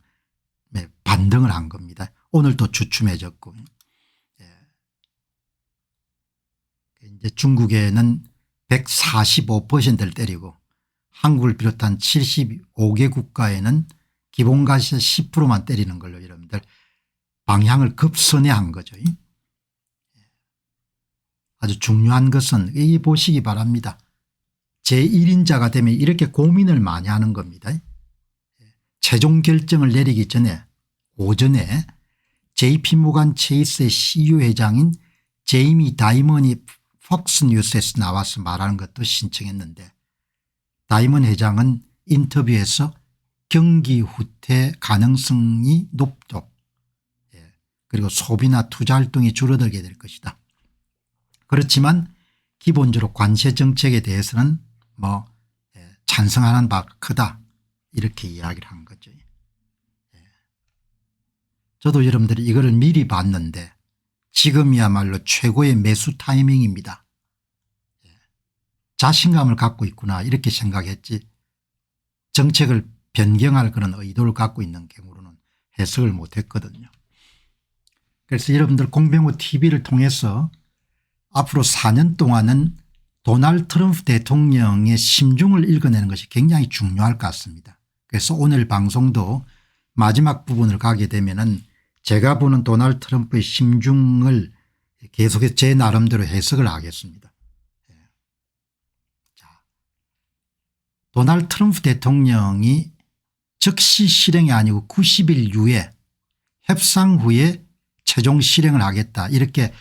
반등을 한 겁니다. 오늘 또 주춤해졌고. 이제 중국에는 145%를 때리고 한국을 비롯한 75개 국가에는 기본가시 10%만 때리는 걸로 여러분들 방향을 급선회한 거죠. 아주 중요한 것은 이 보시기 바랍니다. 제1인자가 되면 이렇게 고민을 많이 하는 겁니다. 최종 결정을 내리기 전에 오전에 JP모간 체이스의 CEO 회장인 제이미 다이먼이 폭스뉴스에서 나와서 말하는 것도 신청했는데 다이먼 회장은 인터뷰에서 경기 후퇴 가능성이 높죠. 그리고 소비나 투자 활동이 줄어들게 될 것이다. 그렇지만 기본적으로 관세 정책에 대해서는 뭐 찬성하는 바가 크다 이렇게 이야기를 한 거죠. 저도 여러분들이 이거를 미리 봤는데 지금이야말로 최고의 매수 타이밍입니다. 자신감을 갖고 있구나 이렇게 생각했지 정책을 변경할 그런 의도를 갖고 있는 경우로는 해석을 못했거든요. 그래서 여러분들 공병호 TV를 통해서 앞으로 4년 동안은 도널드 트럼프 대통령의 심중을 읽어내는 것이 굉장히 중요할 것 같습니다. 그래서 오늘 방송도 마지막 부분을 가게 되면은 제가 보는 도널드 트럼프의 심중을 계속해서 제 나름대로 해석을 하겠습니다. 자, 도널드 트럼프 대통령이 즉시 실행이 아니고 90일 이후에 협상 후에 최종 실행을 하겠다 이렇게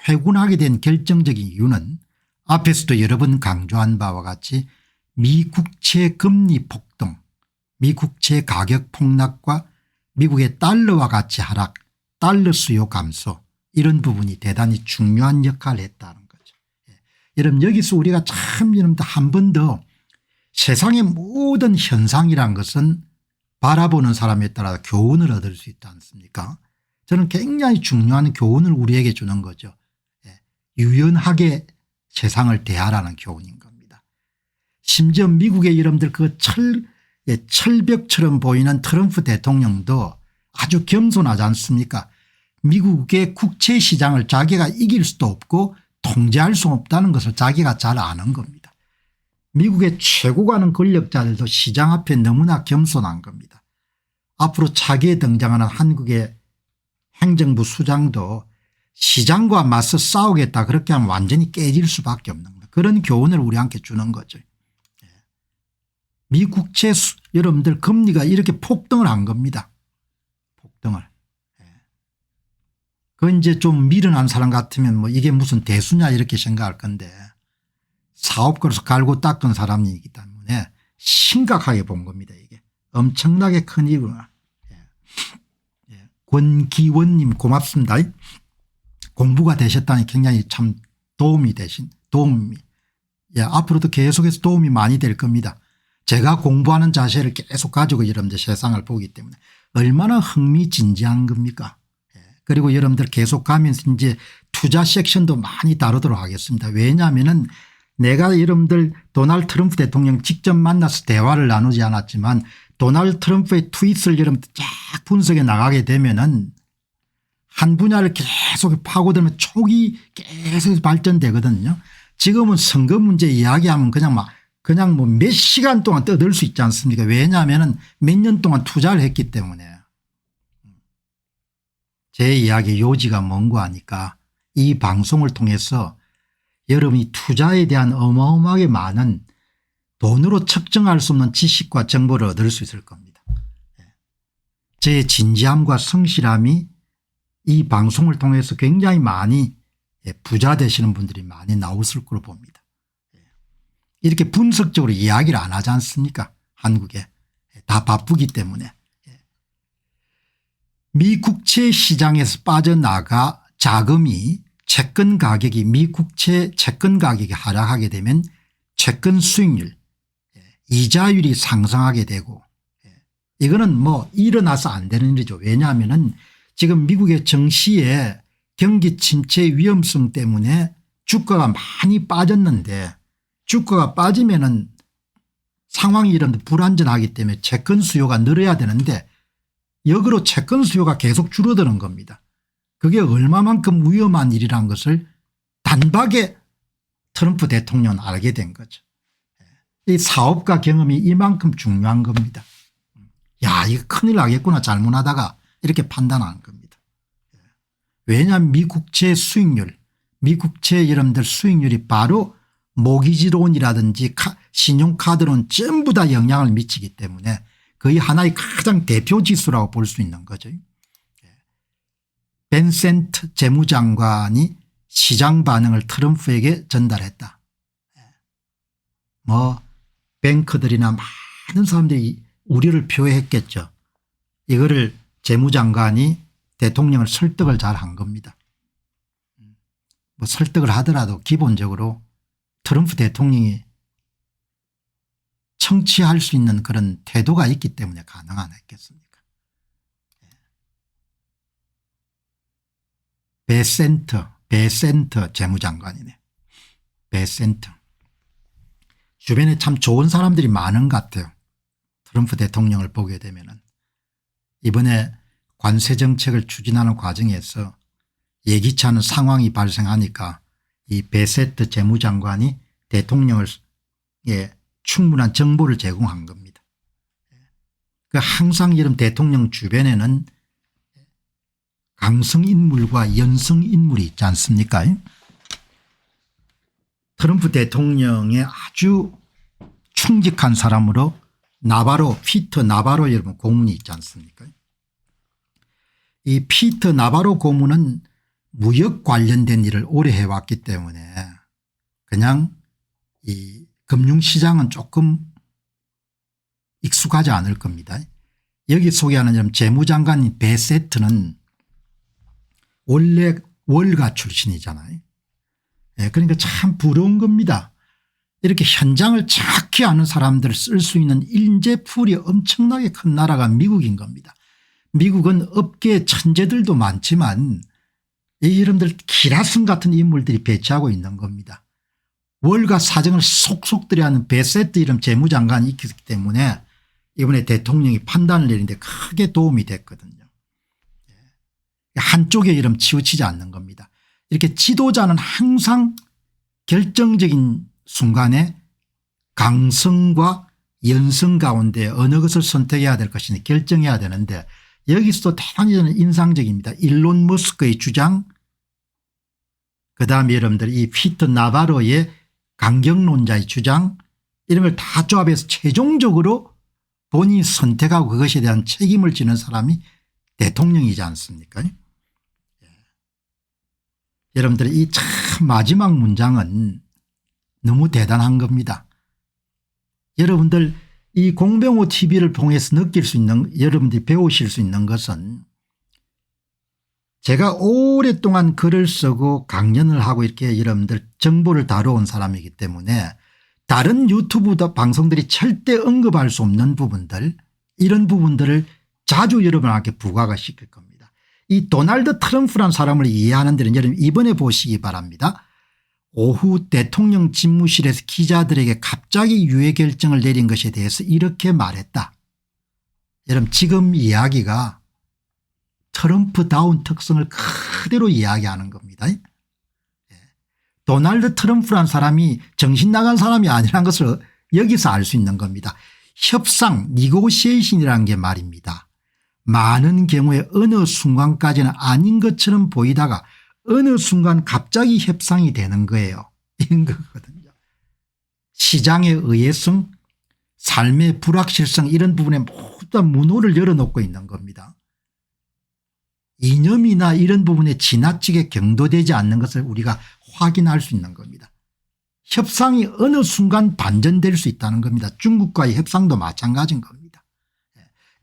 회군하게 된 결정적인 이유는 앞에서도 여러 번 강조한 바와 같이 미국채 금리 폭등, 미국채 가격 폭락과 미국의 달러와 같이 하락, 달러 수요 감소 이런 부분이 대단히 중요한 역할을 했다는 거죠. 여러분 여기서 우리가 참 여러분들 한 번 더 세상의 모든 현상이란 것은 바라보는 사람에 따라 교훈을 얻을 수 있지 않습니까? 저는 굉장히 중요한 교훈을 우리에게 주는 거죠. 유연하게 세상을 대하라는 교훈인 겁니다. 심지어 미국의 여러분들 그 철벽처럼 보이는 트럼프 대통령도 아주 겸손하지 않습니까? 미국의 국채 시장을 자기가 이길 수도 없고 통제할 수 없다는 것을 자기가 잘 아는 겁니다. 미국의 최고 가는 권력자들도 시장 앞에 너무나 겸손한 겁니다. 앞으로 차기에 등장하는 한국의 행정부 수장도 시장과 맞서 싸우겠다 그렇게 하면 완전히 깨질 수밖에 없는 거예요. 그런 교훈을 우리한테 주는 거죠. 미 국채 여러분들 금리가 이렇게 폭등을 한 겁니다. 폭등을. 그 이제 좀 미련한 사람 같으면 뭐 이게 무슨 대수냐 이렇게 생각할 건데 사업거래소 갈고 닦은 사람이기 때문에 심각하게 본 겁니다. 이게 엄청나게 큰 일이구나. 권기원님 고맙습니다. 공부가 되셨다니 굉장히 참 도움이 앞으로도 계속해서 도움이 많이 될 겁니다. 제가 공부하는 자세를 계속 가지고 여러분들 세상을 보기 때문에 얼마나 흥미진진한 겁니까? 그리고 여러분들 계속 가면서 이제 투자 섹션도 많이 다루도록 하겠습니다. 왜냐하면은 내가 여러분들 도널드 트럼프 대통령 직접 만나서 대화를 나누지 않았지만 도널드 트럼프의 트윗을 여러분들 쫙 분석해 나가게 되면은 한 분야를 계속 파고들면 촉이 계속 발전되거든요. 지금은 선거 문제 이야기하면 그냥 뭐 몇 시간 동안 떠들 수 있지 않습니까? 왜냐하면 몇 년 동안 투자를 했기 때문에. 제 이야기 요지가 뭔고 하니까 이 방송을 통해서 여러분이 투자에 대한 어마어마하게 많은 돈으로 측정할 수 없는 지식과 정보를 얻을 수 있을 겁니다. 제 진지함과 성실함이 이 방송을 통해서 굉장히 많이 부자 되시는 분들이 많이 나오실 거로 봅니다. 이렇게 분석적으로 이야기를 안 하지 않습니까? 한국에. 다 바쁘기 때문에. 미 국채 시장에서 빠져나가 자금이 채권 가격이 미 국채 채권 가격이 하락하게 되면 채권 수익률 이자율이 상승하게 되고 이거는 뭐 일어나서 안 되는 일이죠. 왜냐하면은 지금 미국의 증시에 경기 침체 위험성 때문에 주가가 많이 빠졌는데 주가가 빠지면은 상황이 이런 불안전하기 때문에 채권 수요가 늘어야 되는데 역으로 채권 수요가 계속 줄어드는 겁니다. 그게 얼마만큼 위험한 일이라는 것을 단박에 트럼프 대통령은 알게 된 거죠. 이 사업가 경험이 이만큼 중요한 겁니다. 야, 이거 큰일 나겠구나 잘못하다가 이렇게 판단하는 겁니다. 왜냐하면 미국채 수익률 미국채 여러분들 수익률이 바로 모기지론이라든지 신용카드론 전부 다 영향을 미치기 때문에 거의 하나의 가장 대표 지수라고 볼 수 있는 거죠. 벤센트 재무장관이 시장 반응을 트럼프에게 전달했다. 뭐 뱅커들이나 많은 사람들이 우려를 표했겠죠. 이거를 재무장관이 대통령을 설득을 잘 한 겁니다. 뭐 설득을 하더라도 기본적으로 트럼프 대통령이 청취할 수 있는 그런 태도가 있기 때문에 가능하지 않겠습니까? 베센터 재무장관이네. 베센터. 주변에 참 좋은 사람들이 많은 것 같아요. 트럼프 대통령을 보게 되면은. 이번에 관세 정책을 추진하는 과정에서 예기치 않은 상황이 발생하니까 이 베센터 재무장관이 대통령을 충분한 정보를 제공한 겁니다. 항상 이런 대통령 주변에는 강성 인물과 연성 인물이 있지 않습니까? 트럼프 대통령의 아주 충직한 사람으로 피터 나바로 여러분 고문이 있지 않습니까? 이 피터 나바로 고문은 무역 관련된 일을 오래 해왔기 때문에 그냥 이 금융시장은 조금 익숙하지 않을 겁니다. 여기 소개하는 재무장관인 베세트는 원래 월가 출신이잖아요. 그러니까 참 부러운 겁니다. 이렇게 현장을 정확히 아는 사람들을 쓸 수 있는 인재풀이 엄청나게 큰 나라가 미국인 겁니다. 미국은 업계 천재들도 많지만 이름들 기라슨 같은 인물들이 배치하고 있는 겁니다. 월가 사정을 속속 들여하는 베세트 이름 재무장관이 있기 때문에 이번에 대통령이 판단을 내리는데 크게 도움이 됐거든요. 한쪽에 이름 치우치지 않는 겁니다. 이렇게 지도자는 항상 결정적인 순간에 강성과 연성 가운데 어느 것을 선택해야 될 것이냐 결정해야 되는데 여기서도 대단히 저는 인상적입니다. 일론 머스크의 주장 그다음에 여러분들 이 피터 나바로의 강경론자의 주장 이런 걸 다 조합해서 최종적으로 본인이 선택하고 그것에 대한 책임을 지는 사람이 대통령이지 않습니까? 여러분들 이 참 마지막 문장은 너무 대단한 겁니다. 여러분들 이 공병호 TV를 통해서 느낄 수 있는 여러분들이 배우실 수 있는 것은 제가 오랫동안 글을 쓰고 강연을 하고 이렇게 여러분들 정보를 다뤄온 사람이기 때문에 다른 유튜브 방송들이 절대 언급할 수 없는 부분들 이런 부분들을 자주 여러분에게 부각을 시킬 겁니다. 이 도널드 트럼프라는 사람을 이해하는 데는 여러분 이번에 보시기 바랍니다. 오후 대통령 집무실에서 기자들에게 갑자기 유해 결정을 내린 것에 대해서 이렇게 말했다. 여러분 지금 이야기가 트럼프다운 특성을 그대로 이야기하는 겁니다. 도널드 트럼프란 사람이 정신 나간 사람이 아니라는 것을 여기서 알 수 있는 겁니다. 협상 니고시에이션이라는 게 말입니다. 많은 경우에 어느 순간까지는 아닌 것처럼 보이다가 어느 순간 갑자기 협상이 되는 거예요. 이런 거거든요. 시장의 의외성 삶의 불확실성 이런 부분에 모두 다 문호를 열어놓고 있는 겁니다. 이념이나 이런 부분에 지나치게 경도되지 않는 것을 우리가 확인할 수 있는 겁니다. 협상이 어느 순간 반전될 수 있다는 겁니다. 중국과의 협상도 마찬가지인 겁니다.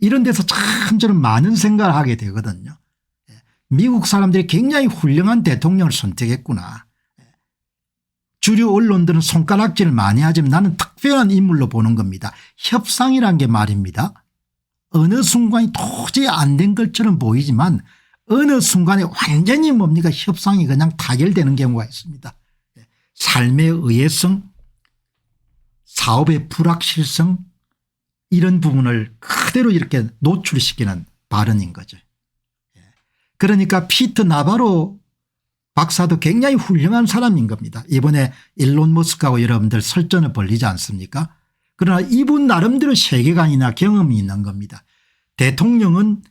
이런 데서 참 저는 많은 생각을 하게 되거든요. 미국 사람들이 굉장히 훌륭한 대통령을 선택했구나. 주류 언론들은 손가락질을 많이 하지만 나는 특별한 인물로 보는 겁니다. 협상이란 게 말입니다. 어느 순간이 도저히 안 된 것처럼 보이지만 어느 순간에 완전히 뭡니까 협상이 그냥 타결되는 경우가 있습니다. 삶의 의외성 사업의 불확실성 이런 부분을 그대로 이렇게 노출시키는 발언인 거죠. 그러니까 피터 나바로 박사도 굉장히 훌륭한 사람인 겁니다. 이번에 일론 머스크하고 여러분들 설전을 벌리지 않습니까? 그러나 이분 나름대로 세계관이나 경험이 있는 겁니다. 대통령은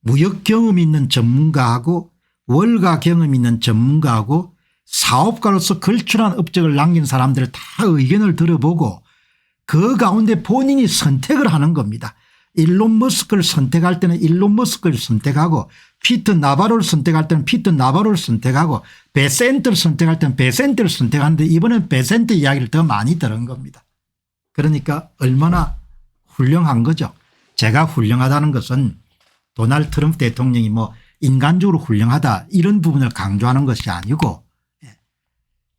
무역 경험 있는 전문가하고 월가 경험 있는 전문가하고 사업가로서 걸출한 업적을 남긴 사람들을 다 의견을 들어보고 그 가운데 본인이 선택을 하는 겁니다. 일론 머스크를 선택할 때는 일론 머스크를 선택하고 피터 나바로를 선택할 때는 피터 나바로를 선택하고 베센트를 선택할 때는 베센트를 선택하는데 이번엔 베센트 이야기를 더 많이 들은 겁니다. 그러니까 얼마나 훌륭한 거죠. 제가 훌륭하다는 것은 도널드 트럼프 대통령이 뭐 인간적으로 훌륭하다 이런 부분을 강조하는 것이 아니고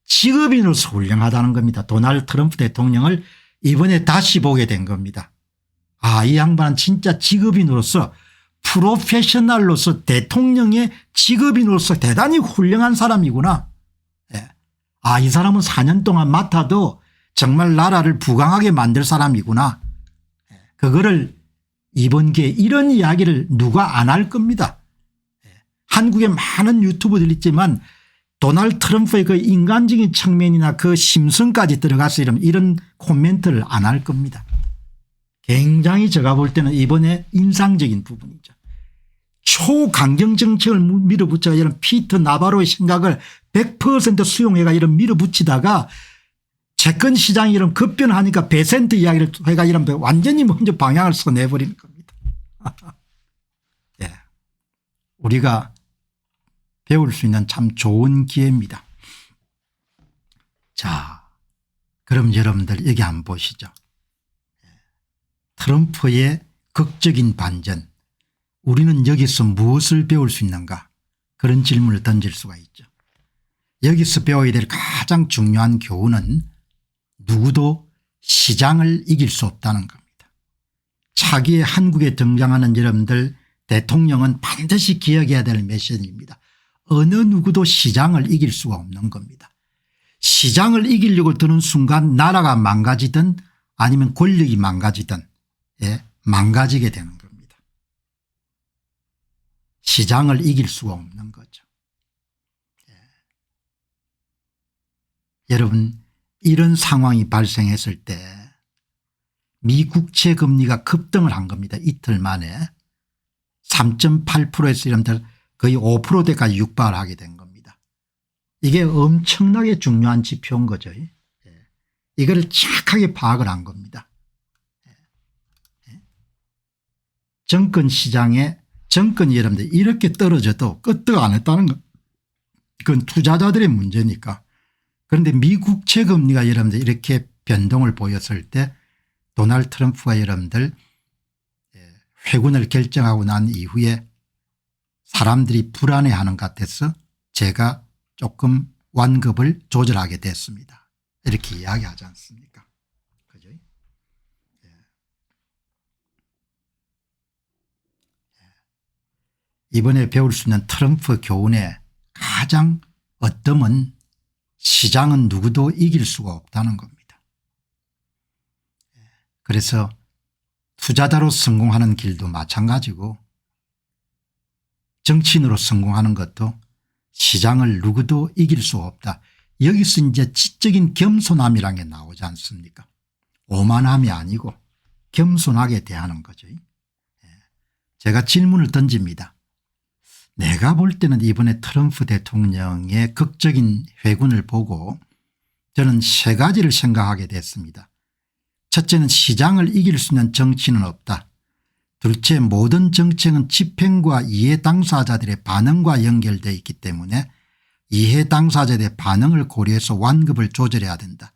직업인으로서 훌륭하다는 겁니다. 도널드 트럼프 대통령을 이번에 다시 보게 된 겁니다. 아, 이 양반은 진짜 직업인으로서 프로페셔널로서 대통령의 직업인으로서 대단히 훌륭한 사람이구나. 아, 이 사람은 4년 동안 맡아도 정말 나라를 부강하게 만들 사람이구나. 그거를 이번 기회에 이런 이야기를 누가 안 할 겁니다. 한국에 많은 유튜브들 있지만 도널드 트럼프의 그 인간적인 측면이나 그 심성까지 들어가서 이런 코멘트를 안 할 겁니다. 굉장히 제가 볼 때는 이번에 인상적인 부분이죠. 초강경 정책을 밀어붙여가 이런 피터 나바로의 생각을 100% 수용해가 이런 밀어붙이다가 채권 시장이 이런 급변하니까 베센트 이야기를 해가 이런 완전히 먼저 방향을 써내버리는 겁니다. 예. 우리가 배울 수 있는 참 좋은 기회입니다. 자, 그럼 여러분들 여기 한번 보시죠. 트럼프의 극적인 반전 우리는 여기서 무엇을 배울 수 있는가 그런 질문을 던질 수가 있죠. 여기서 배워야 될 가장 중요한 교훈은 누구도 시장을 이길 수 없다는 겁니다. 차기의 한국에 등장하는 여러분들 대통령은 반드시 기억해야 될 메시지입니다. 어느 누구도 시장을 이길 수가 없는 겁니다. 시장을 이기려고 드는 순간 나라가 망가지든 아니면 권력이 망가지든 망가지게 되는 겁니다. 시장을 이길 수가 없는 거죠. 여러분 이런 상황이 발생했을 때 미 국채 금리가 급등을 한 겁니다. 이틀 만에 3.8%에서 여러분들 거의 5%대까지 육박을 하게 된 겁니다. 이게 엄청나게 중요한 지표인 거죠. 이걸 정확하게 파악을 한 겁니다. 정권 시장에 정권이 여러분들 이렇게 떨어져도 끄떡 안 했다는 것 그건 투자자들의 문제니까. 그런데 미국 채금리가 여러분들 이렇게 변동을 보였을 때 도널드 트럼프가 여러분들 회군을 결정하고 난 이후에 사람들이 불안해하는 것 같아서 제가 조금 완급을 조절하게 됐습니다. 이렇게 이야기하지 않습니까? 그죠? 이번에 배울 수 있는 트럼프 교훈의 가장 어뜸은 시장은 누구도 이길 수가 없다는 겁니다. 그래서 투자자로 성공하는 길도 마찬가지고 정치인으로 성공하는 것도 시장을 누구도 이길 수 없다. 여기서 이제 지적인 겸손함이라는 게 나오지 않습니까? 오만함이 아니고 겸손하게 대하는 거죠. 제가 질문을 던집니다. 내가 볼 때는 이번에 트럼프 대통령의 극적인 회군을 보고 저는 세 가지를 생각하게 됐습니다. 첫째는 시장을 이길 수 있는 정치는 없다. 둘째, 모든 정책은 집행과 이해 당사자들의 반응과 연결되어 있기 때문에 이해 당사자들의 반응을 고려해서 완급을 조절해야 된다.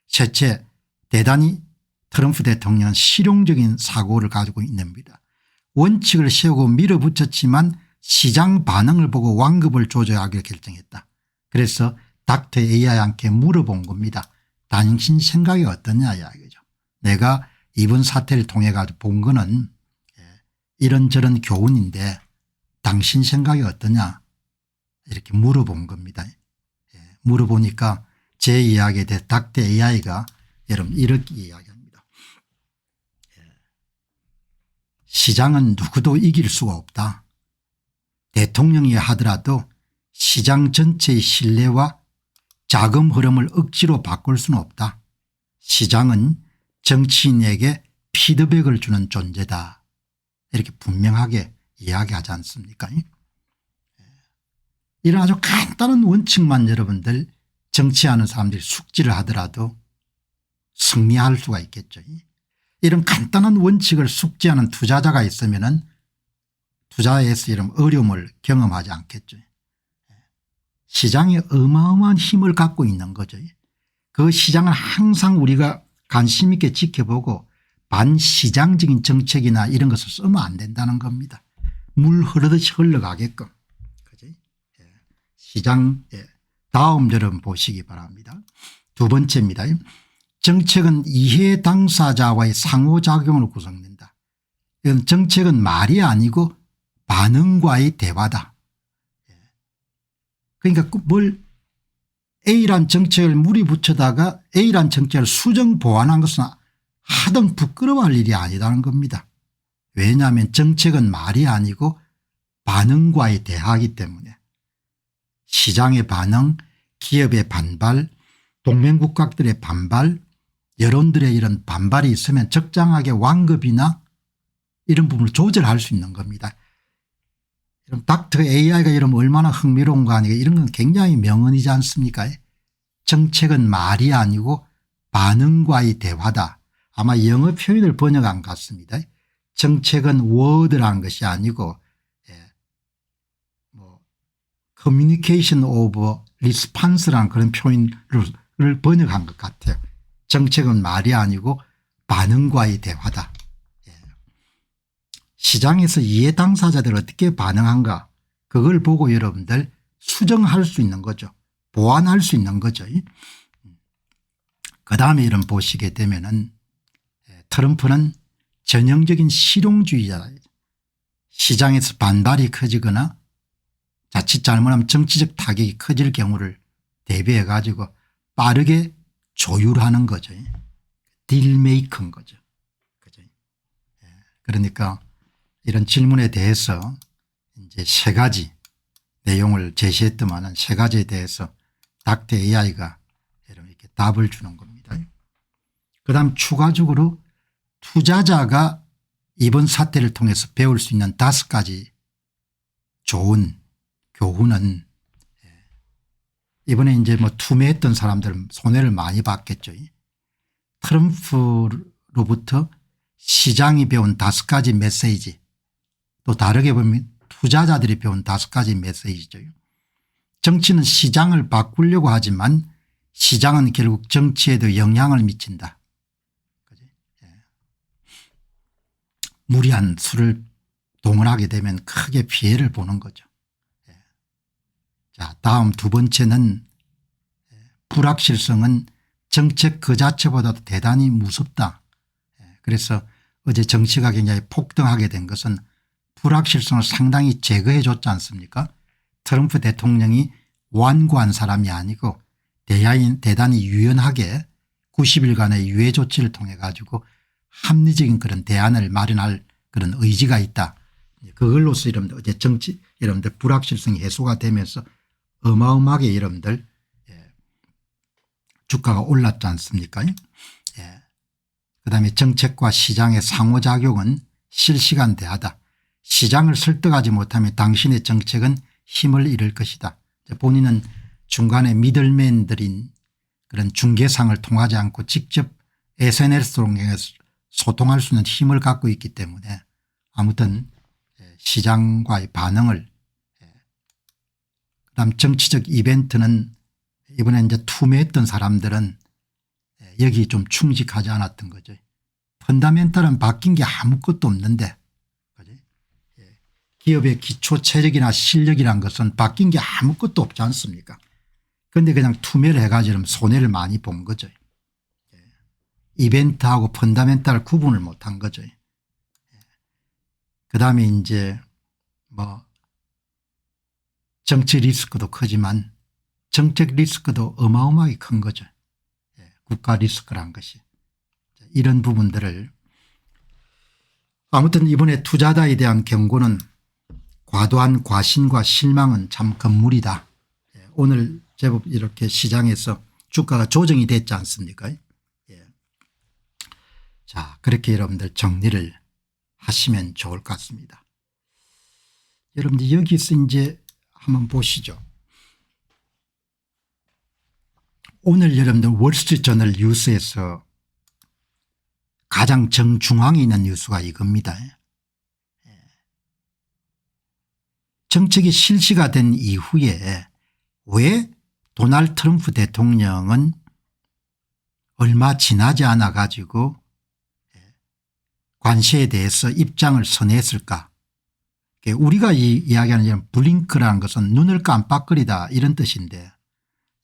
셋째, 대단히 트럼프 대통령은 실용적인 사고를 가지고 있습니다. 원칙을 세우고 밀어붙였지만 시장 반응을 보고 완급을 조절하기로 결정했다. 그래서 닥터 AI한테 물어본 겁니다. 당신 생각이 어떠냐 이야기죠. 내가 이번 사태를 통해 가지고 본 거는 이런저런 교훈인데 당신 생각이 어떠냐 이렇게 물어본 겁니다. 물어보니까 제 이야기에 대해 닥터 AI가 여러분 이렇게 이야기합니다. 시장은 누구도 이길 수가 없다. 대통령이 하더라도 시장 전체의 신뢰와 자금 흐름을 억지로 바꿀 수는 없다. 시장은 정치인에게 피드백을 주는 존재다. 이렇게 분명하게 이야기하지 않습니까? 이런 아주 간단한 원칙만 여러분들 정치하는 사람들이 숙지를 하더라도 승리할 수가 있겠죠. 이런 간단한 원칙을 숙지하는 투자자가 있으면은 투자에서 이런 어려움을 경험하지 않겠죠. 시장에 어마어마한 힘을 갖고 있는 거죠. 그 시장을 항상 우리가 관심 있게 지켜보고 반시장적인 정책이나 이런 것을 쓰면 안 된다는 겁니다. 물 흐르듯이 흘러가게끔. 시장 다음 여러분 보시기 바랍니다. 두 번째입니다. 정책은 이해 당사자와의 상호작용으로 구성된다. 이건 정책은 말이 아니고 반응과의 대화다. 그러니까 뭘 A란 정책을 물이 붙여다가 A란 정책을 수정 보완한 것은 하등 부끄러워할 일이 아니라는 겁니다. 왜냐하면 정책은 말이 아니고 반응과의 대화이기 때문에 시장의 반응, 기업의 반발, 동맹국가들의 반발, 여론들의 이런 반발이 있으면 적당하게 완급이나 이런 부분을 조절할 수 있는 겁니다. 닥터 AI가 이러면 얼마나 흥미로운가 하니까 이런 건 굉장히 명언이지 않습니까? 정책은 말이 아니고 반응과의 대화다. 아마 영어 표현을 번역한 것 같습니다. 정책은 word라는 것이 아니고 communication of response라는 그런 표현을 번역한 것 같아요. 정책은 말이 아니고 반응과의 대화다. 시장에서 이해 당사자들 어떻게 반응한가 그걸 보고 여러분들 수정할 수 있는 거죠. 보완할 수 있는 거죠. 그다음에 이런 보시게 되면은 트럼프는 전형적인 실용주의자다. 시장에서 반발이 커지거나 자칫 잘못하면 정치적 타격이 커질 경우를 대비해 가지고 빠르게 조율하는 거죠. 딜메이커인 거죠. 그죠? 그러니까 이런 질문에 대해서 이제 세 가지 내용을 제시했더만은 세 가지에 대해서 닥터 AI가 이렇게 답을 주는 겁니다. 그다음 추가적으로 투자자가 이번 사태를 통해서 배울 수 있는 5가지 좋은 교훈은 이번에 이제 뭐 투매했던 사람들은 손해를 많이 봤겠죠. 트럼프로부터 시장이 배운 5가지 메시지 또 다르게 보면 투자자들이 배운 5가지 메시지죠. 정치는 시장을 바꾸려고 하지만 시장은 결국 정치에도 영향을 미친다. 무리한 수를 동원하게 되면 크게 피해를 보는 거죠. 자, 다음 두 번째는 불확실성은 정책 그 자체보다도 대단히 무섭다. 그래서 어제 정치가 굉장히 폭등하게 된 것은 불확실성을 상당히 제거해 줬지 않습니까? 트럼프 대통령이 완고한 사람이 아니고 대단히 유연하게 90일간의 유예 조치를 통해 가지고 합리적인 그런 대안을 마련할 그런 의지가 있다. 그걸로서 여러분들 어제 정치 여러분들 불확실성이 해소가 되면서 어마어마하게 여러분들 주가가 올랐지 않습니까? 예. 그다음에 정책과 시장의 상호작용은 실시간대하다. 시장을 설득하지 못하면 당신의 정책은 힘을 잃을 것이다. 본인은 중간에 미들맨들인 그런 중개상을 통하지 않고 직접 SNS로 소통할 수 있는 힘을 갖고 있기 때문에 아무튼 시장과의 반응을 그다음 정치적 이벤트는 이번에 이제 투매했던 사람들은 여기 좀 충직하지 않았던 거죠. 펀다멘탈은 바뀐 게 아무것도 없는데 기업의 기초 체력이나 실력이란 것은 바뀐 게 아무것도 없지 않습니까? 그런데 그냥 투매를 해가지고 손해를 많이 본 거죠. 이벤트하고 펀다멘탈을 구분을 못한 거죠. 그다음에 이제 뭐 정치 리스크도 크지만 정책 리스크도 어마어마하게 큰 거죠. 국가 리스크란 것이. 이런 부분들을 아무튼 이번에 투자자에 대한 경고는 과도한 과신과 실망은 참 금물이다. 오늘 제법 이렇게 시장에서 주가가 조정이 됐지 않습니까? 자, 그렇게 여러분들 정리를 하시면 좋을 것 같습니다. 여러분들 여기서 이제 한번 보시죠. 오늘 여러분들 월스트리트저널 뉴스에서 가장 정중앙에 있는 뉴스가 이겁니다. 정책이 실시가 된 이후에 왜 도널드 트럼프 대통령은 얼마 지나지 않아 가지고 관세에 대해서 입장을 선회했을까? 우리가 이야기하는 이런 블링크라는 것은 눈을 깜빡거리다 이런 뜻인데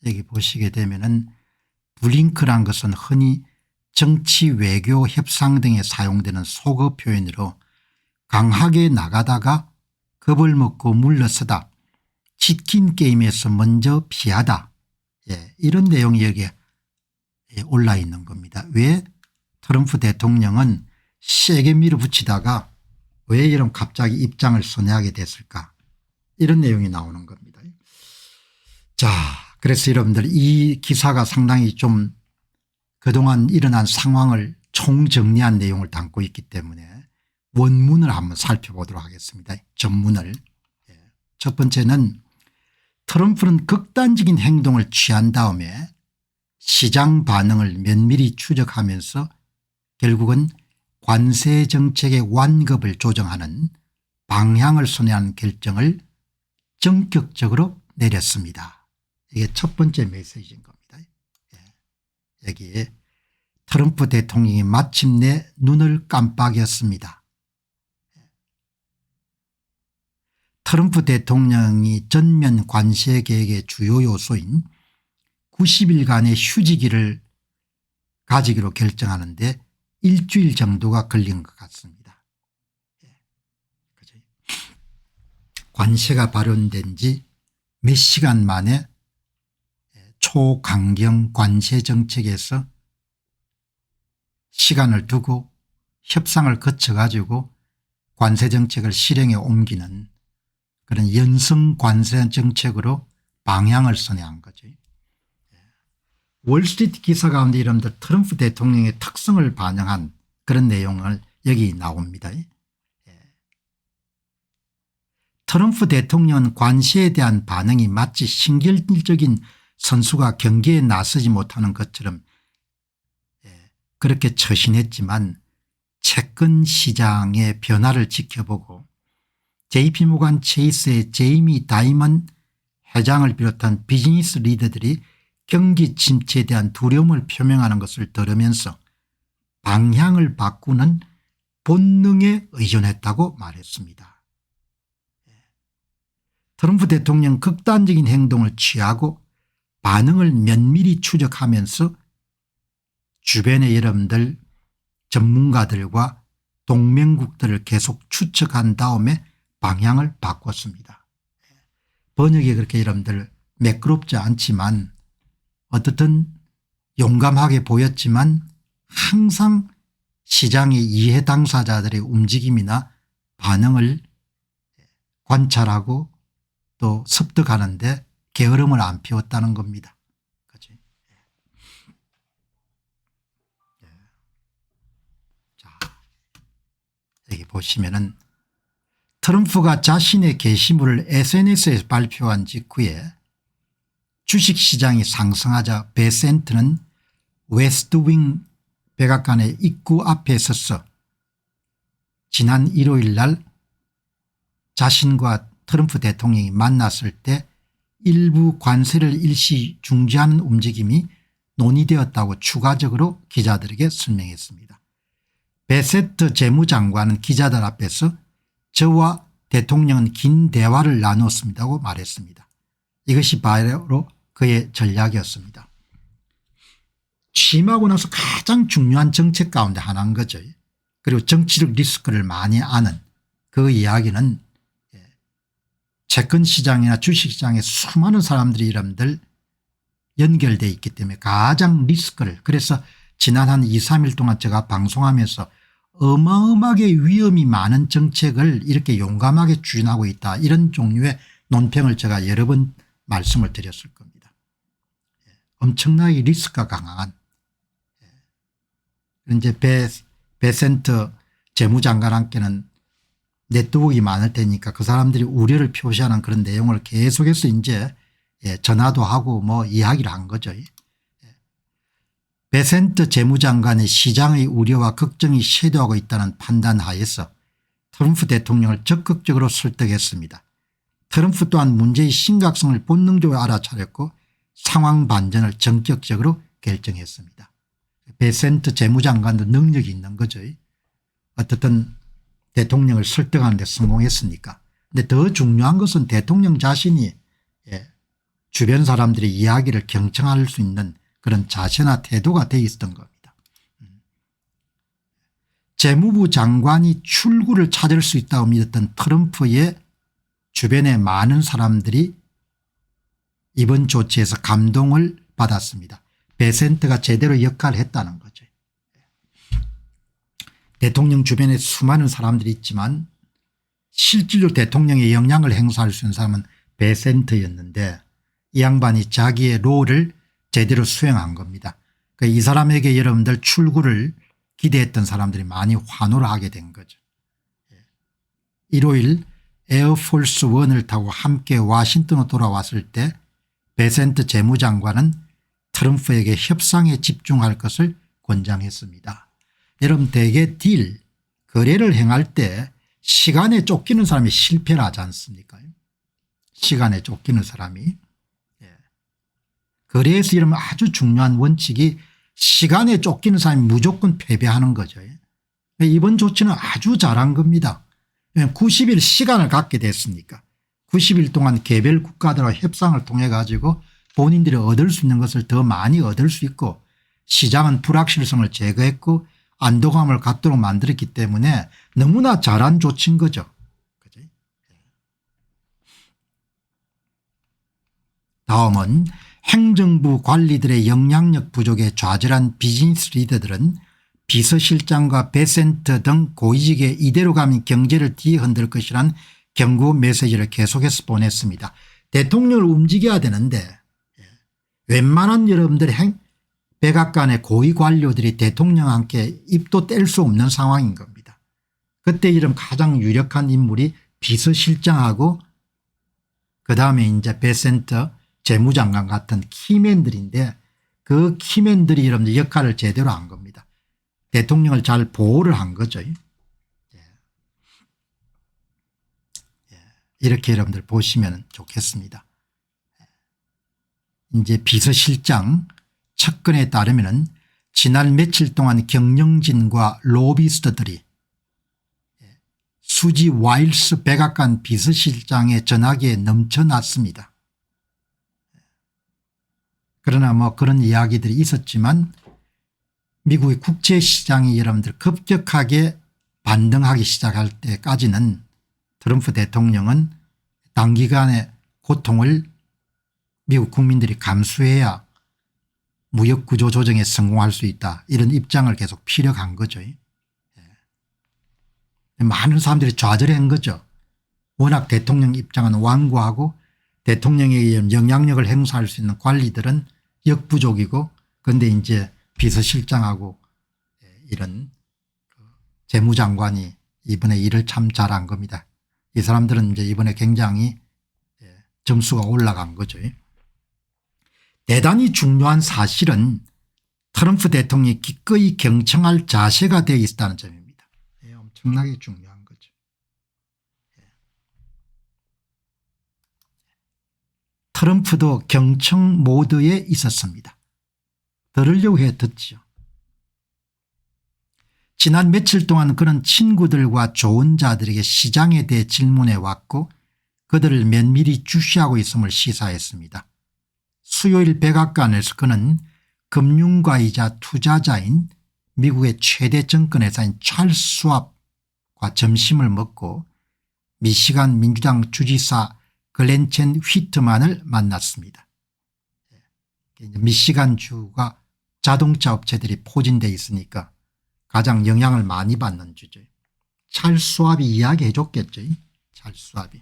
여기 보시게 되면은 블링크라는 것은 흔히 정치 외교 협상 등에 사용되는 속어 표현으로 강하게 나가다가 겁을 먹고 물러서다 치킨 게임에서 먼저 피하다 이런 내용이 여기에 올라 있는 겁니다. 왜 트럼프 대통령은 세게 밀어붙이다가 왜 이런 갑자기 입장을 선회하게 됐을까 이런 내용이 나오는 겁니다. 자, 그래서 여러분들 이 기사가 상당히 좀 그동안 일어난 상황을 총정리한 내용을 담고 있기 때문에 원문을 한번 살펴보도록 하겠습니다. 전문을. 첫 번째는 트럼프는 극단적인 행동을 취한 다음에 시장 반응을 면밀히 추적하면서 결국은 관세 정책의 완급을 조정하는 방향을 선회한 결정을 전격적으로 내렸습니다. 이게 첫 번째 메시지인 겁니다. 여기에 트럼프 대통령이 마침내 눈을 깜빡였습니다. 트럼프 대통령이 전면 관세 계획의 주요 요소인 90일간의 휴지기를 가지기로 결정하는데 일주일 정도가 걸린 것 같습니다. 관세가 발효된 지 몇 시간 만에 초강경 관세 정책에서 시간을 두고 협상을 거쳐 가지고 관세 정책을 실행에 옮기는 그런 연성 관세 정책으로 방향을 선회한 거죠. 월스트리트 기사 가운데 여러분들 트럼프 대통령의 특성을 반영한 그런 내용을 여기 나옵니다. 트럼프 대통령은 관세에 대한 반응이 마치 신결적인 선수가 경기에 나서지 못하는 것처럼 그렇게 처신했지만 채권 시장의 변화를 지켜보고 JP모간 체이스의 제이미 다이먼 회장을 비롯한 비즈니스 리더들이 경기 침체에 대한 두려움을 표명하는 것을 들으면서 방향을 바꾸는 본능에 의존했다고 말했습니다. 트럼프 대통령 극단적인 행동을 취하고 반응을 면밀히 추적하면서 주변의 여러분들 전문가들과 동맹국들을 계속 추측한 다음에 방향을 바꿨습니다. 번역이 그렇게 여러분들 매끄럽지 않지만 어떻든 용감하게 보였지만 항상 시장의 이해 당사자들의 움직임이나 반응을 관찰하고 또 습득하는데 게으름을 안 피웠다는 겁니다. 그치? 자, 여기 보시면은 트럼프가 자신의 게시물을 SNS에 발표한 직후에 주식시장이 상승하자 베센트는 웨스트윙 백악관의 입구 앞에 서서 지난 일요일 날 자신과 트럼프 대통령이 만났을 때 일부 관세를 일시 중지하는 움직임이 논의되었다고 추가적으로 기자들에게 설명했습니다. 베세트 재무장관은 기자들 앞에서 저와 대통령은 긴 대화를 나눴습니다고 말했습니다. 이것이 바로 그의 전략이었습니다. 취임하고 나서 가장 중요한 정책 가운데 하나인 거죠. 그리고 정치적 리스크를 많이 아는 그 이야기는 채권 시장이나 주식시장에 수많은 사람들이 여러분들 연결되어 있기 때문에 가장 리스크를, 그래서 지난 한 2, 3일 동안 제가 방송하면서 어마어마하게 위험이 많은 정책을 이렇게 용감하게 추진하고 있다, 이런 종류의 논평을 제가 여러 번 말씀을 드렸을 겁니다. 엄청나게 리스크가 강한, 이제 베센트 재무장관 함께는 네트워크가 많을 테니까 그 사람들이 우려를 표시하는 그런 내용을 계속해서 이제 전화도 하고 뭐 이야기를 한 거죠. 베센트 재무장관의 시장의 우려와 걱정이 쇄도하고 있다는 판단 하에서 트럼프 대통령을 적극적으로 설득했습니다. 트럼프 또한 문제의 심각성을 본능적으로 알아차렸고 상황 반전을 전격적으로 결정했습니다. 베센트 재무장관도 능력이 있는 거죠. 어떻든 대통령을 설득하는 데 성공했으니까. 그런데 더 중요한 것은 대통령 자신이 주변 사람들의 이야기를 경청할 수 있는 그런 자세나 태도가 돼 있었던 겁니다. 재무부 장관이 출구를 찾을 수 있다고 믿었던 트럼프의 주변의 많은 사람들이 이번 조치에서 감동을 받았습니다. 베센트가 제대로 역할을 했다는 거죠. 대통령 주변에 수많은 사람들이 있지만 실질적으로 대통령의 영향을 행사할 수 있는 사람은 베센트였는데 이 양반이 자기의 롤을 제대로 수행한 겁니다. 그러니까 이 사람에게 여러분들 출구를 기대했던 사람들이 많이 환호를 하게 된 거죠. 일요일 에어포스 1을 타고 함께 와싱턴으로 돌아왔을 때 베센트 재무장관은 트럼프에게 협상에 집중할 것을 권장했습니다. 여러분 대개 거래를 행할 때 시간에 쫓기는 사람이 실패를 하지 않습니까? 시간에 쫓기는 사람이. 거래에서 이러면 아주 중요한 원칙이 시간에 쫓기는 사람이 무조건 패배하는 거죠. 이번 조치는 아주 잘한 겁니다. 90일 시간을 갖게 됐으니까 90일 동안 개별 국가들과 협상을 통해 가지고 본인들이 얻을 수 있는 것을 더 많이 얻을 수 있고 시장은 불확실성을 제거했고 안도감을 갖도록 만들었기 때문에 너무나 잘한 조치인 거죠. 그치? 다음은 행정부 관리들의 영향력 부족에 좌절한 비즈니스 리더들은 비서실장과 베센트 등 고위직에 이대로 가면 경제를 뒤흔들 것이란 경고 메시지를 계속해서 보냈습니다. 대통령을 움직여야 되는데 웬만한 여러분들 백악관의 고위 관료들이 대통령과 함께 입도 뗄 수 없는 상황인 겁니다. 그때 이런 가장 유력한 인물이 비서실장하고 그다음에 이제 베센트 재무장관 같은 키맨들인데 그 키맨들이 여러분들 역할을 제대로 한 겁니다. 대통령을 잘 보호를 한 거죠. 이렇게 여러분들 보시면 좋겠습니다. 이제 비서실장 측근에 따르면 지난 며칠 동안 경영진과 로비스트들이 수지 와일스 백악관 비서실장의 전화기에 넘쳐났습니다. 그러나 뭐 그런 이야기들이 있었지만 미국의 국제시장이 여러분들 급격하게 반등하기 시작할 때까지는 트럼프 대통령은 단기간의 고통을 미국 국민들이 감수해야 무역구조 조정에 성공할 수 있다, 이런 입장을 계속 피력한 거죠. 많은 사람들이 좌절한 거죠. 워낙 대통령 입장은 완고하고 대통령에 의해 영향력을 행사할 수 있는 관리들은 역부족이고, 그런데 이제 비서실장하고 이런 재무장관이 이번에 일을 참 잘한 겁니다. 이 사람들은 이제 이번에 굉장히 점수가 올라간 거죠. 대단히 중요한 사실은 트럼프 대통령이 기꺼이 경청할 자세가 되어 있다는 점입니다. 엄청나게 중요한 거죠. 트럼프도 경청 모드에 있었습니다. 들으려고 해 듣죠. 지난 며칠 동안 그런 친구들과 좋은 자들에게 시장에 대해 질문해 왔고 그들을 면밀히 주시하고 있음을 시사했습니다. 수요일 백악관에서 그는 금융가이자 투자자인 미국의 최대 증권회사인 찰스 스왑과 점심을 먹고 미시간 민주당 주지사 글렌첸 휘트만을 만났습니다. 미시간주가 자동차 업체들이 포진되어 있으니까 가장 영향을 많이 받는 주죠. 찰스 스왑이 이야기해 줬겠죠. 찰스 스왑이.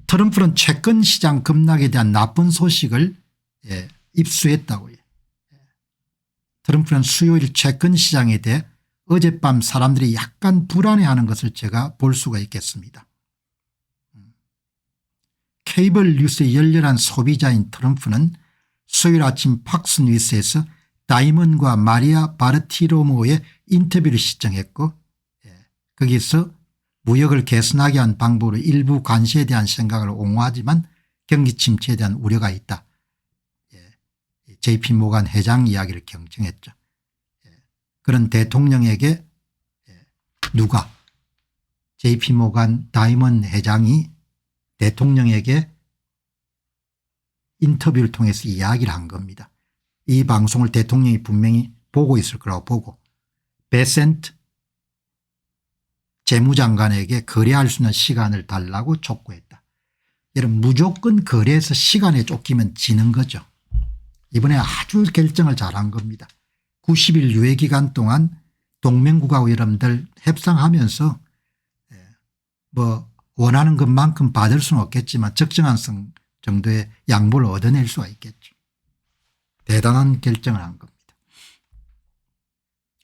트럼프는 채권 시장 급락에 대한 나쁜 소식을 입수했다고요. 트럼프는 수요일 채권 시장에 대해 어젯밤 사람들이 약간 불안해하는 것을 제가 볼 수가 있겠습니다. 케이블 뉴스의 열렬한 소비자인 트럼프는 수요일 아침 팍스뉴스에서 다이먼과 마리아 바르티로모의 인터뷰를 시청했고 거기서 무역을 개선하게 한 방법으로 일부 관세에 대한 생각을 옹호하지만 경기 침체에 대한 우려가 있다. JP 모간 회장 이야기를 경청했죠. 그런 대통령에게 누가 JP 모간 다이먼 회장이 대통령에게 인터뷰를 통해서 이야기를 한 겁니다. 이 방송을 대통령이 분명히 보고 있을 거라고 보고 베센트 재무장관에게 거래할 수 있는 시간을 달라고 촉구했다. 여러분 무조건 거래해서 시간에 쫓기면 지는 거죠. 이번에 아주 결정을 잘한 겁니다. 90일 유예기간 동안 동맹국하고 여러분들 협상하면서 뭐 원하는 것만큼 받을 수는 없겠지만 적정한 정도의 양보를 얻어낼 수가 있겠죠. 대단한 결정을 한 겁니다.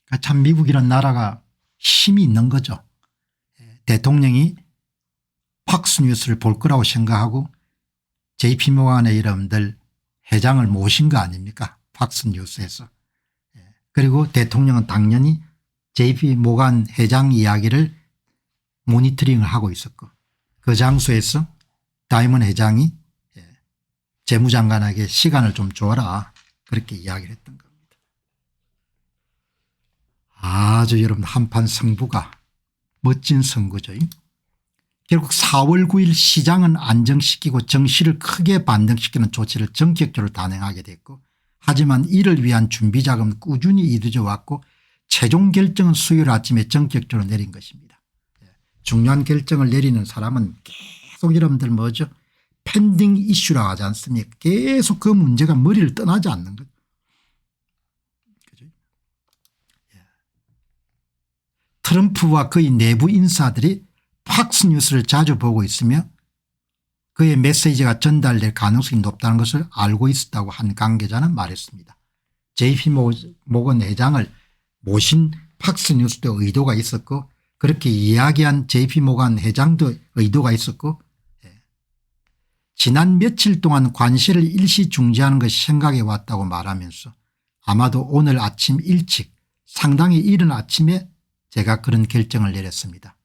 그러니까 참 미국이라는 나라가 힘이 있는 거죠. 대통령이 팍스뉴스를 볼 거라고 생각하고 JP모간의 여러분들 회장을 모신 거 아닙니까? 팍스뉴스에서. 그리고 대통령은 당연히 JP모간 회장 이야기를 모니터링을 하고 있었고 그 장소에서 다이먼 회장이 재무장관에게 시간을 좀 줘라 그렇게 이야기를 했던 겁니다. 아주 여러분 한판 승부가 멋진 선거죠. 결국 4월 9일 시장은 안정시키고 정시를 크게 반등시키는 조치를 전격적으로 단행하게 됐고 하지만 이를 위한 준비 작업은 꾸준히 이루어져 왔고 최종 결정은 수요일 아침에 전격적으로 내린 것입니다. 중요한 결정을 내리는 사람은 계속 여러분들 뭐죠? 펜딩 이슈라고 하지 않습니까? 계속 그 문제가 머리를 떠나지 않는 거죠. 트럼프와 그의 내부 인사들이 팍스뉴스를 자주 보고 있으며 그의 메시지가 전달될 가능성이 높다는 것을 알고 있었다고 한 관계자는 말했습니다. JP 모건 회장을 모신 팍스뉴스도 의도가 있었고 그렇게 이야기한 JP 모건 회장도 의도가 있었고 지난 며칠 동안 관세를 일시 중지하는 것이 생각해 왔다고 말하면서 아마도 오늘 아침 일찍 상당히 이른 아침에 제가 그런 결정을 내렸습니다.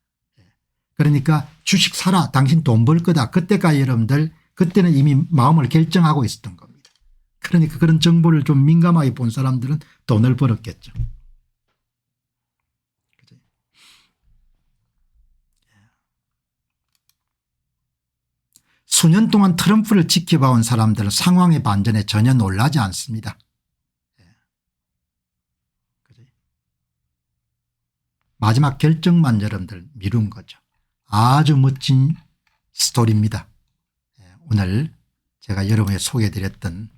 그러니까 주식 사라 당신 돈 벌 거다 그때까지 여러분들 그때는 이미 마음을 결정하고 있었던 겁니다. 그러니까 그런 정보를 좀 민감하게 본 사람들은 돈을 벌었겠죠. 수년 동안 트럼프를 지켜봐온 사람들은 상황의 반전에 전혀 놀라지 않습니다. 마지막 결정만 여러분들 미룬 거죠. 아주 멋진 스토리입니다. 오늘 제가 여러분에 소개해드렸던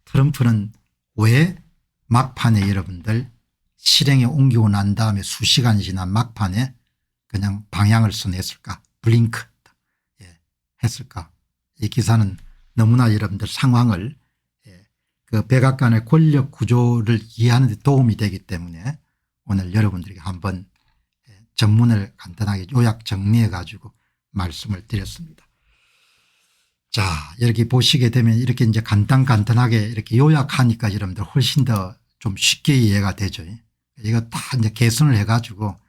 트럼프는 왜 막판에 여러분들 실행에 옮기고 난 다음에 수시간이 지난 막판에 그냥 방향을 선했을까, 블링크 했을까. 이 기사는 너무나 여러분들 상황을 그 백악관의 권력 구조를 이해하는 데 도움이 되기 때문에 오늘 여러분들에게 한번 전문을 간단하게 요약 정리해 가지고 말씀을 드렸습니다. 자, 이렇게 보시게 되면 이렇게 이제 간단하게 이렇게 요약하니까 여러분들 훨씬 더 좀 쉽게 이해가 되죠. 이거 다 이제 개선을 해 가지고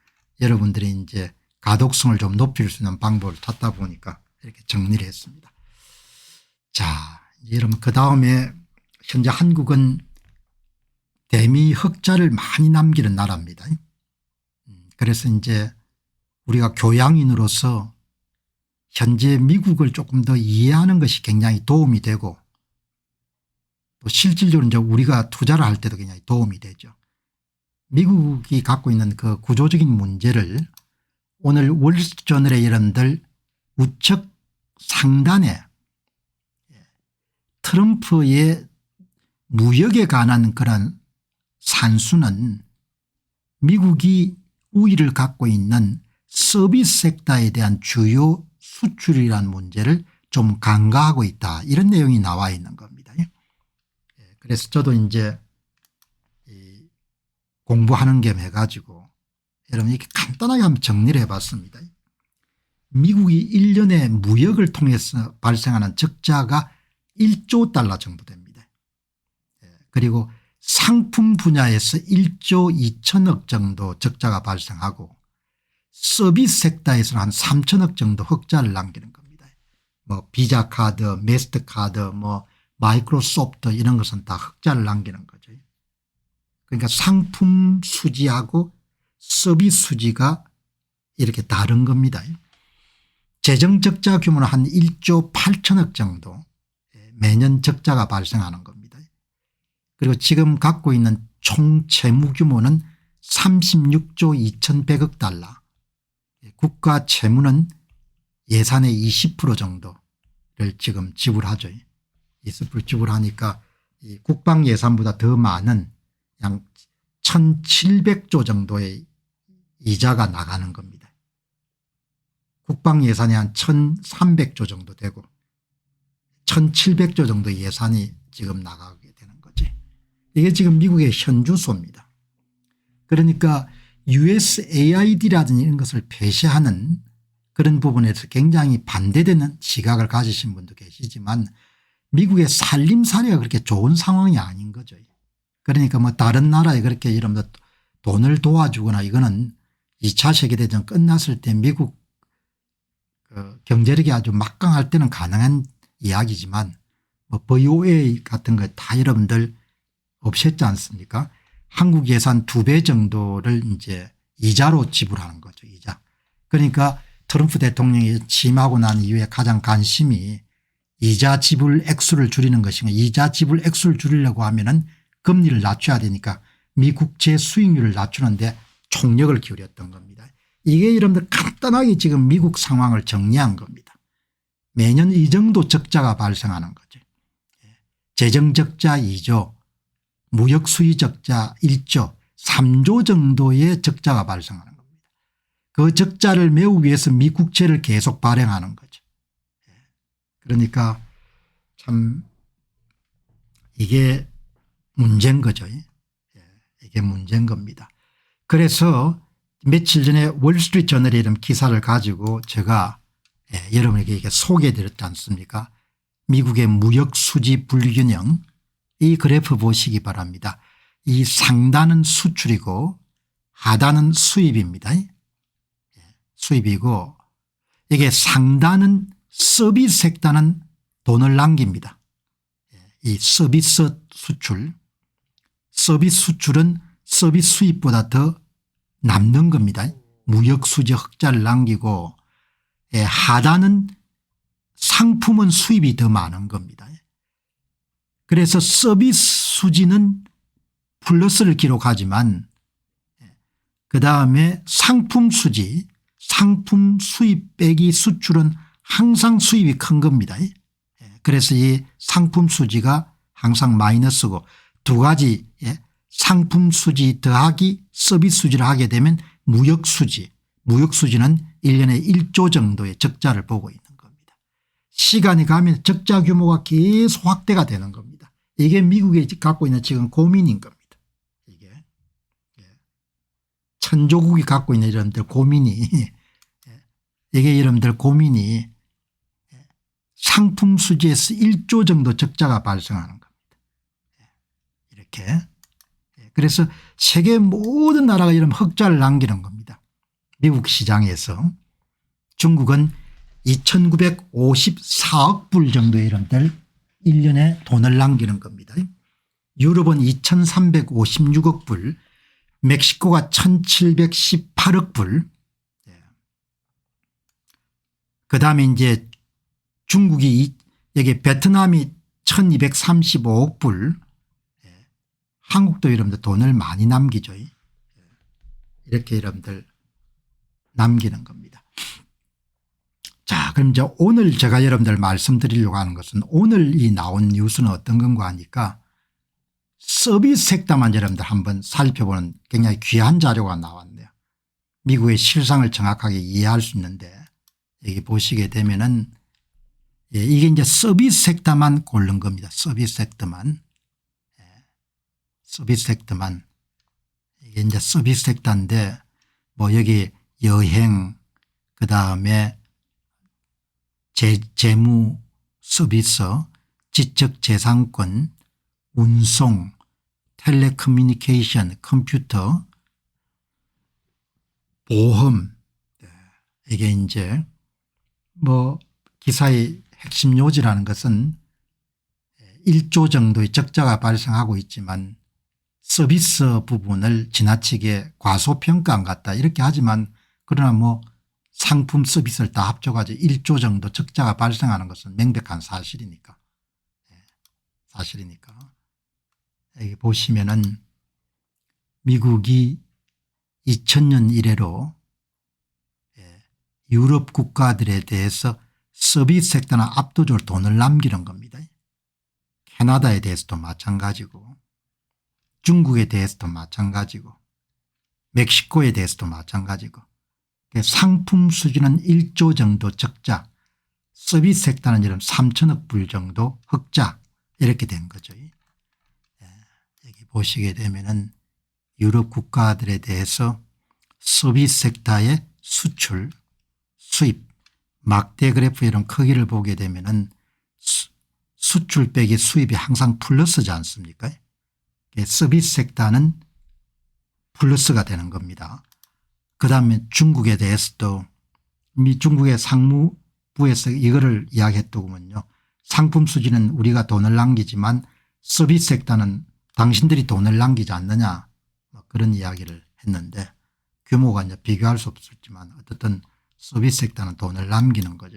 여러분들이 이제 가독성을 좀 높일 수 있는 방법을 찾다 보니까 이렇게 정리를 했습니다. 자, 여러분 그 다음에 현재 한국은 대미 흑자를 많이 남기는 나라입니다. 그래서 이제 우리가 교양인으로서 현재 미국을 조금 더 이해하는 것이 굉장히 도움이 되고 또 실질적으로 이제 우리가 투자를 할 때도 굉장히 도움이 되죠. 미국이 갖고 있는 그 구조적인 문제를 오늘 월스트리트저널의 여러분들 우측 상단에 트럼프의 무역에 관한 그런 산수는 미국이 우위를 갖고 있는 서비스 섹터에 대한 주요 수출이라는 문제를 좀 간과하고 있다, 이런 내용이 나와 있는 겁니다. 그래서 저도 이제 공부하는 겸 해가지고 여러분 이렇게 간단하게 한번 정리를 해봤습니다. 미국이 1년에 무역을 통해서 발생하는 적자가 1조 달러 정도 됩니다. 그리고 상품 분야에서 1조 2천억 정도 적자가 발생하고 서비스 섹터에서는 한 3천억 정도 흑자를 남기는 겁니다. 뭐 비자 카드, 마스터 카드, 뭐 마이크로소프트 이런 것은 다 흑자를 남기는 거죠. 그러니까 상품 수지하고 서비스 수지가 이렇게 다른 겁니다. 재정 적자 규모는 한 1조 8천억 정도 매년 적자가 발생하는 겁니다. 그리고 지금 갖고 있는 총 채무 규모는 36조 2100억 달러. 국가 채무는 예산의 20% 정도를 지금 지불하죠. 20% 지불하니까 이 국방 예산보다 더 많은 약 1700조 정도의 이자가 나가는 겁니다. 국방 예산이 한 1300조 정도 되고 1700조 정도 예산이 지금 나가게 되는 거지. 이게 지금 미국의 현주소입니다. 그러니까 USAID라든지 이런 것을 폐쇄하는 그런 부분에서 굉장히 반대되는 시각을 가지신 분도 계시지만 미국의 살림살이가 그렇게 좋은 상황이 아닌 거죠. 그러니까 뭐 다른 나라에 그렇게 이런 돈을 도와주거나 이거는 2차 세계대전 끝났을 때 미국 그 경제력이 아주 막강할 때는 가능한 이야기지만 뭐 VOA 같은 거 다 여러분들 없앴지 않습니까? 한국 예산 2배 정도를 이제 이자로 지불하는 거죠. 이자. 그러니까 트럼프 대통령이 취임하고 난 이후에 가장 관심이 이자 지불 액수를 줄이는 것인가. 이자 지불 액수를 줄이려고 하면은 금리를 낮춰야 되니까 미 국채 수익률을 낮추는데 총력을 기울였던 겁니다. 이게 여러분들 간단하게 지금 미국 상황을 정리한 겁니다. 매년 이 정도 적자가 발생하는 거죠. 재정 적자 2조, 무역 수입 적자 1조, 3조 정도의 적자가 발생하는 겁니다. 그 적자를 메우기 위해서 미 국채를 계속 발행하는 거죠. 그러니까 참 이게 문제인 거죠. 이게 문제인 겁니다. 그래서 며칠 전에 월스트리트저널에 이런 기사를 가지고 제가 여러분에게 이게 소개해 드렸지 않습니까? 미국의 무역 수지 불균형, 이 그래프 보시기 바랍니다. 이 상단은 수출이고 하단은 수입입니다. 수입이고 이게 상단은 서비스 섹터는 돈을 남깁니다. 이 서비스 수출, 서비스 수출은 서비스 수입보다 더 남는 겁니다. 무역 수지 흑자를 남기고 하단은 상품은 수입이 더 많은 겁니다. 그래서 서비스 수지는 플러스를 기록하지만 그다음에 상품 수지 상품 수입 빼기 수출은 항상 수입이 큰 겁니다. 그래서 이 상품 수지가 항상 마이너스고 두 가지 상품 수지 더하기 서비스 수지를 하게 되면 무역 수지. 무역 수지는 1년에 1조 정도의 적자를 보고 있는 겁니다. 시간이 가면 적자 규모가 계속 확대가 되는 겁니다. 이게 미국이 갖고 있는 지금 고민인 겁니다. 이게 천조국이 갖고 있는 여러분들 고민이 이게 여러분들 고민이 상품 수지에서 1조 정도 적자가 발생하는 겁니다. 이렇게. 그래서 세계 모든 나라가 이런 흑자를 남기는 겁니다. 미국 시장에서 중국은 2954억 불 정도의 여러분들 1년에 돈을 남기는 겁니다. 유럽은 2356억 불, 멕시코가 1718억 불, 그다음에 이제 중국이 여기 베트남이 1235억 불, 한국도 여러분들 돈을 많이 남기죠. 이렇게 여러분들 남기는 겁니다. 자, 그럼 이제 오늘 제가 여러분들 말씀드리려고 하는 것은 오늘 이 나온 뉴스는 어떤 건가 하니까 서비스 섹터만 여러분들 한번 살펴보는 굉장히 귀한 자료가 나왔네요. 미국의 실상을 정확하게 이해할 수 있는데 여기 보시게 되면은 이게 이제 서비스 섹터만 고른 겁니다. 서비스 섹터만. 서비스 섹터만. 이게 이제 서비스 섹터인데 뭐 여기 여행 그다음에 재무 서비스, 지적재산권, 운송, 텔레커뮤니케이션, 컴퓨터, 보험 이게 이제 뭐 기사의 핵심 요지라는 것은 1조 정도의 적자가 발생하고 있지만 서비스 부분을 지나치게 과소평가한 것 같다 이렇게 하지만 그러나 뭐 상품 서비스를 다 합쳐가지고 1조 정도 적자가 발생하는 것은 명백한 사실이니까. 사실이니까. 여기 보시면은 미국이 2000년 이래로 유럽 국가들에 대해서 서비스 섹터는 압도적으로 돈을 남기는 겁니다. 캐나다에 대해서도 마찬가지고 중국에 대해서도 마찬가지고 멕시코에 대해서도 마찬가지고 상품 수준은 1조 정도 적자, 서비스 섹터는 지금 3천억 불 정도 흑자 이렇게 된 거죠. 여기 보시게 되면은 유럽 국가들에 대해서 서비스 섹터의 수출, 수입, 막대 그래프 이런 크기를 보게 되면은 수출 빼기 수입이 항상 플러스지 않습니까? 서비스 섹터는 플러스가 되는 겁니다. 그다음에 중국에 대해서도 중국의 상무부에서 이거를 이야기했더군요. 상품 수지는 우리가 돈을 남기지만 서비스 섹터는 당신들이 돈을 남기지 않느냐 그런 이야기를 했는데 규모가 이제 비교할 수 없었지만 어쨌든 서비스 섹터는 돈을 남기는 거죠.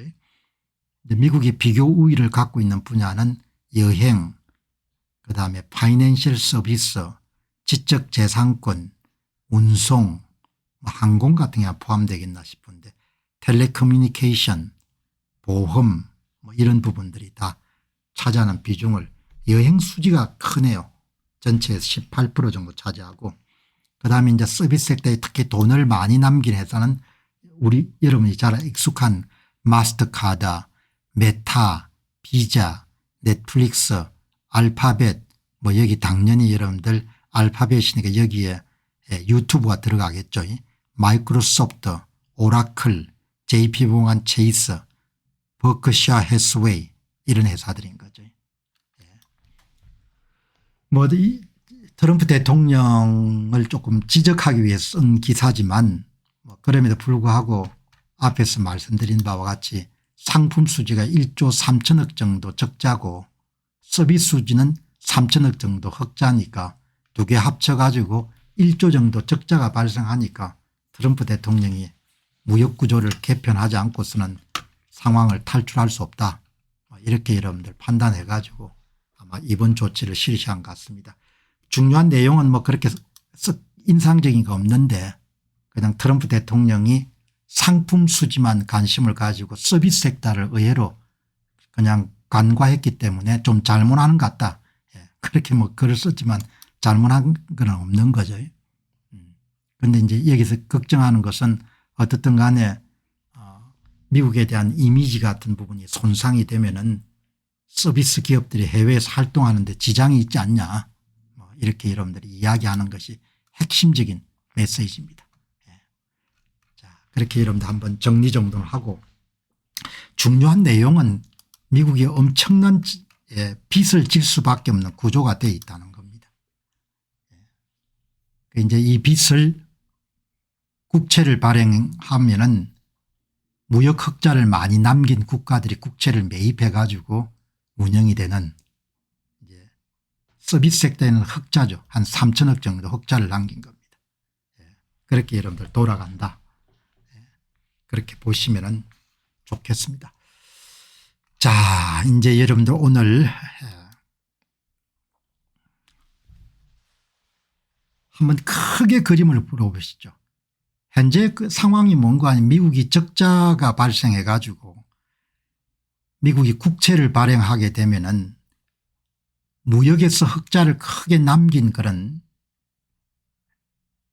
미국이 비교 우위를 갖고 있는 분야는 여행 그다음에 파이낸셜 서비스, 지적재산권, 운송, 항공 같은 게 포함되겠나 싶은데 텔레커뮤니케이션, 보험 뭐 이런 부분들이 다 차지하는 비중을 여행 수지가 크네요. 전체에서 18% 정도 차지하고 그다음에 이제 서비스 섹터에 특히 돈을 많이 남긴 회사는 우리 여러분이 잘 익숙한 마스터카드, 메타, 비자, 넷플릭스, 알파벳 뭐 여기 당연히 여러분들 알파벳이니까 여기에 유튜브가 들어가겠죠. 마이크로소프트, 오라클, JP모간 체이스, 버크셔 해스웨이 이런 회사들인 거죠. 뭐 이 트럼프 대통령을 조금 지적하기 위해서 쓴 기사지만 뭐 그럼에도 불구하고 앞에서 말씀드린 바와 같이 상품 수지가 1조 3천억 정도 적자고 서비스 수지는 3천억 정도 흑자니까 두 개 합쳐가지고 1조 정도 적자가 발생하니까 트럼프 대통령이 무역구조를 개편하지 않고서는 상황을 탈출할 수 없다. 이렇게 여러분들 판단해 가지고 아마 이번 조치를 실시한 것 같습니다. 중요한 내용은 뭐 그렇게 인상적인 거 없는데 그냥 트럼프 대통령이 상품 수지만 관심을 가지고 서비스 섹터를 의외로 그냥 간과했기 때문에 좀 잘못하는 것 같다. 예. 그렇게 뭐 글을 썼지만 잘못한 건 없는 거죠. 그런데 이제 여기서 걱정하는 것은 어떻든 간에 미국에 대한 이미지 같은 부분이 손상이 되면은 서비스 기업들이 해외에서 활동하는데 지장이 있지 않냐, 뭐 이렇게 여러분들이 이야기하는 것이 핵심적인 메시지입니다. 예. 자, 그렇게 여러분들 한번 정리정돈을 하고, 중요한 내용은 미국이 엄청난 빚을 질 수밖에 없는 구조가 되어 있다는 겁니다. 예. 이제 이 빚을 국채를 발행하면은 무역 흑자를 많이 남긴 국가들이 국채를 매입해 가지고 운영이 되는, 이제 서비스 섹터에는 흑자죠. 한 3천억 정도 흑자를 남긴 겁니다. 예. 그렇게 여러분들 돌아간다. 예. 그렇게 보시면 좋겠습니다. 자, 이제 여러분들 오늘 한번 크게 그림을 풀어보시죠. 현재 그 상황이 뭔가 하면 미국이 적자가 발생해 가지고 미국이 국채를 발행하게 되면은 무역에서 흑자를 크게 남긴 그런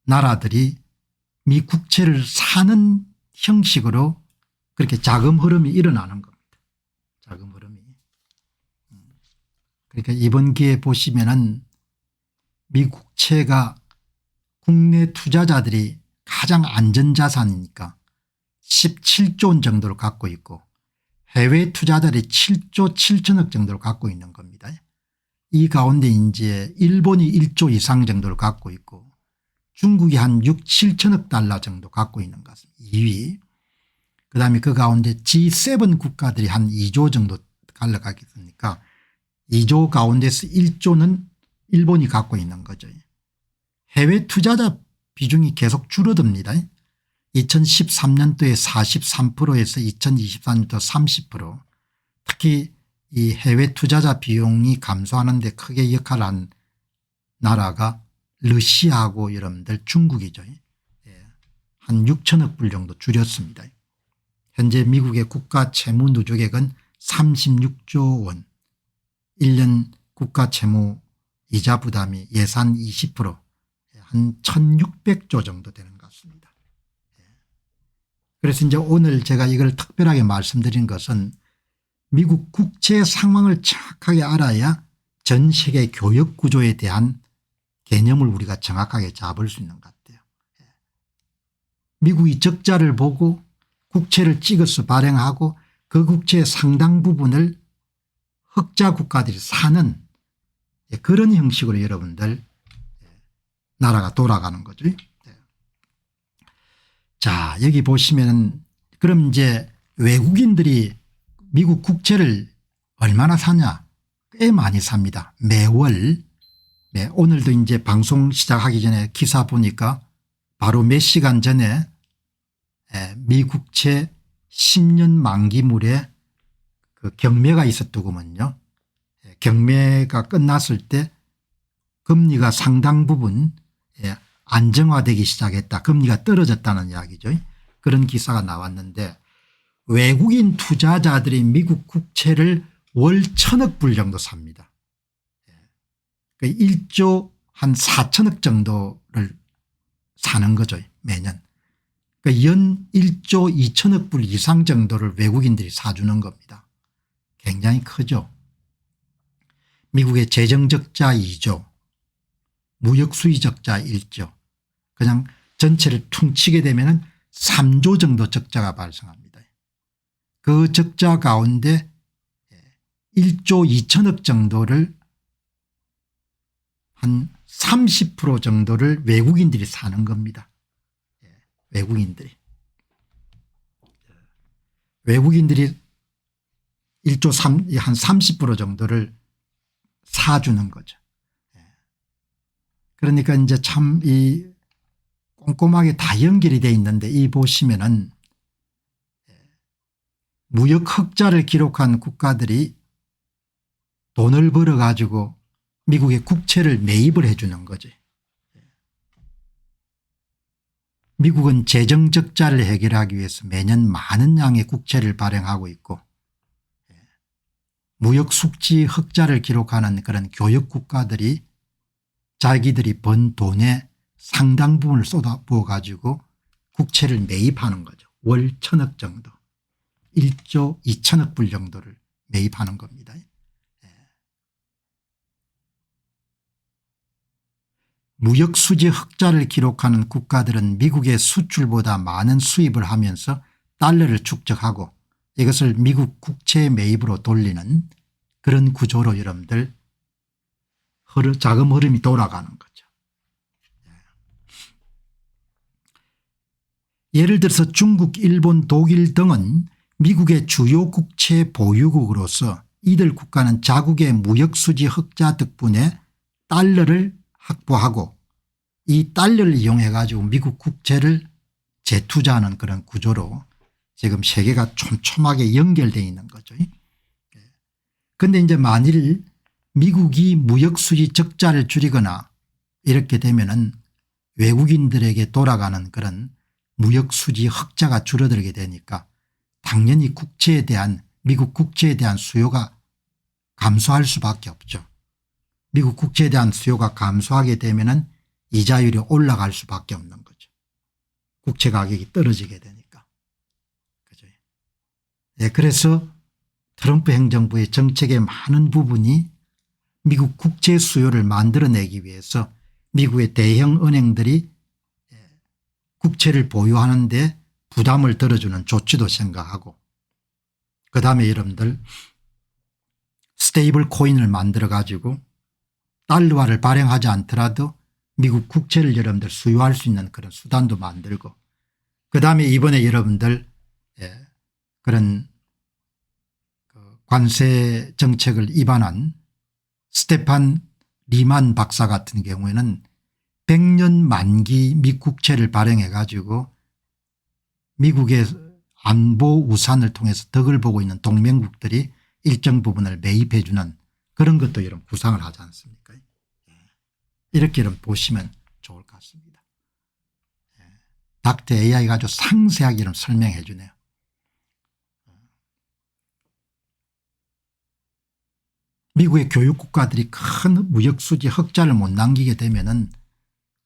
나라들이 미 국채를 사는 형식으로 그렇게 자금 흐름이 일어나는 겁니다. 자금 흐름이. 그러니까 이번 기회에 보시면은 미 국채가 국내 투자자들이 가장 안전자산이니까 17조 원 정도를 갖고 있고 해외 투자자들이 7조 7천억 정도를 갖고 있는 겁니다. 이 가운데 이제 일본이 1조 이상 정도를 갖고 있고 중국이 한 6, 7천억 달러 정도 갖고 있는 것 같습니다. 2위. 그다음에 그 가운데 G7 국가들이 한 2조 정도 갈라가겠습니까? 2조 가운데서 1조는 일본이 갖고 있는 거죠. 해외 투자자 비중이 계속 줄어듭니다. 2013년도에 43%에서 2024년도 30%, 특히 이 해외 투자자 비용이 감소하는 데 크게 역할을 한 나라가 러시아하고 여러분들 중국이죠. 한 6천억 불 정도 줄였습니다. 현재 미국의 국가 채무 누적액은 36조 원, 1년 국가 채무 이자 부담이 예산 20%, 한 1600조 정도 되는 것 같습니다. 그래서 이제 오늘 제가 이걸 특별하게 말씀드린 것은 미국 국채 상황을 정확하게 알아야 전 세계 교역 구조에 대한 개념을 우리가 정확하게 잡을 수 있는 것 같아요. 미국이 적자를 보고 국채를 찍어서 발행하고 그 국채의 상당 부분을 흑자 국가들이 사는 그런 형식으로 여러분들 나라가 돌아가는 거죠. 자, 여기 보시면은 그럼 이제 외국인들이 미국 국채를 얼마나 사냐? 꽤 많이 삽니다. 매월. 네, 오늘도 이제 방송 시작하기 전에 기사 보니까 바로 몇 시간 전에 미국채 10년 만기물에 그 경매가 있었더구먼요. 경매가 끝났을 때 금리가 상당 부분 안정화되기 시작했다. 금리가 떨어졌다는 이야기죠. 그런 기사가 나왔는데 외국인 투자자들이 미국 국채를 월 1000억 불 정도 삽니다. 1조 한 4천억 정도를 사는 거죠. 매년. 연 1조 2천억 불 이상 정도를 외국인들이 사주는 겁니다. 굉장히 크죠. 미국의 재정적자 2조, 무역수의적자 1조, 그냥 전체를 퉁치게 되면 3조 정도 적자가 발생합니다. 그 적자 가운데 1조 2천억 정도를 한 30% 정도를 외국인들이 사는 겁니다. 외국인들이 1조 한 30% 정도를 사주는 거죠. 그러니까 이제 참 이 꼼꼼하게 다 연결이 되어 있는데 이 보시면은 무역 흑자를 기록한 국가들이 돈을 벌어 가지고 미국의 국채를 매입을 해 주는 거지. 미국은 재정 적자를 해결하기 위해서 매년 많은 양의 국채를 발행하고 있고 무역 숙지 흑자를 기록하는 그런 교역 국가들이 자기들이 번 돈의 상당 부분을 쏟아부어 가지고 국채를 매입하는 거죠. 월 1,000억 정도 1조 2천억 불 정도를 매입하는 겁니다. 무역수지 흑자를 기록하는 국가들은 미국의 수출보다 많은 수입을 하면서 달러를 축적하고 이것을 미국 국채 매입으로 돌리는 그런 구조로 여러분들 자금 흐름이 돌아가는 거죠. 예를 들어서 중국, 일본, 독일 등은 미국의 주요 국채 보유국으로서 이들 국가는 자국의 무역수지 흑자 덕분에 달러를 확보하고 이 달러를 이용해 가지고 미국 국채를 재투자하는 그런 구조로 지금 세계가 촘촘하게 연결되어 있는 거죠. 그런데 이제 만일 미국이 무역수지 적자를 줄이거나 이렇게 되면은 외국인들에게 돌아가는 그런 무역수지 흑자가 줄어들게 되니까 당연히 국채에 대한 미국 국채에 대한 수요가 감소할 수밖에 없죠. 미국 국채에 대한 수요가 감소하게 되면은 이자율이 올라갈 수밖에 없는 거죠. 국채 가격이 떨어지게 되니까. 그죠? 네, 그래서 트럼프 행정부의 정책의 많은 부분이 미국 국채 수요를 만들어내기 위해서 미국의 대형 은행들이 국채를 보유하는 데 부담을 덜어주는 조치도 생각하고 그다음에 여러분들 스테이블 코인을 만들어 가지고 달러화를 발행하지 않더라도 미국 국채를 여러분들 수요할 수 있는 그런 수단도 만들고 그다음에 이번에 여러분들 그런 관세 정책을 위반한 스테판 리만 박사 같은 경우에는 100년 만기 미국채를 발행해 가지고 미국의 안보 우산을 통해서 덕을 보고 있는 동맹국들이 일정 부분을 매입해 주는 그런 것도 이런 구상을 하지 않습니까? 이렇게 보시면 좋을 것 같습니다. 닥터 AI가 아주 상세하게 설명해 주네요. 미국의 교육국가들이 큰 무역수지 흑자를 못 남기게 되면은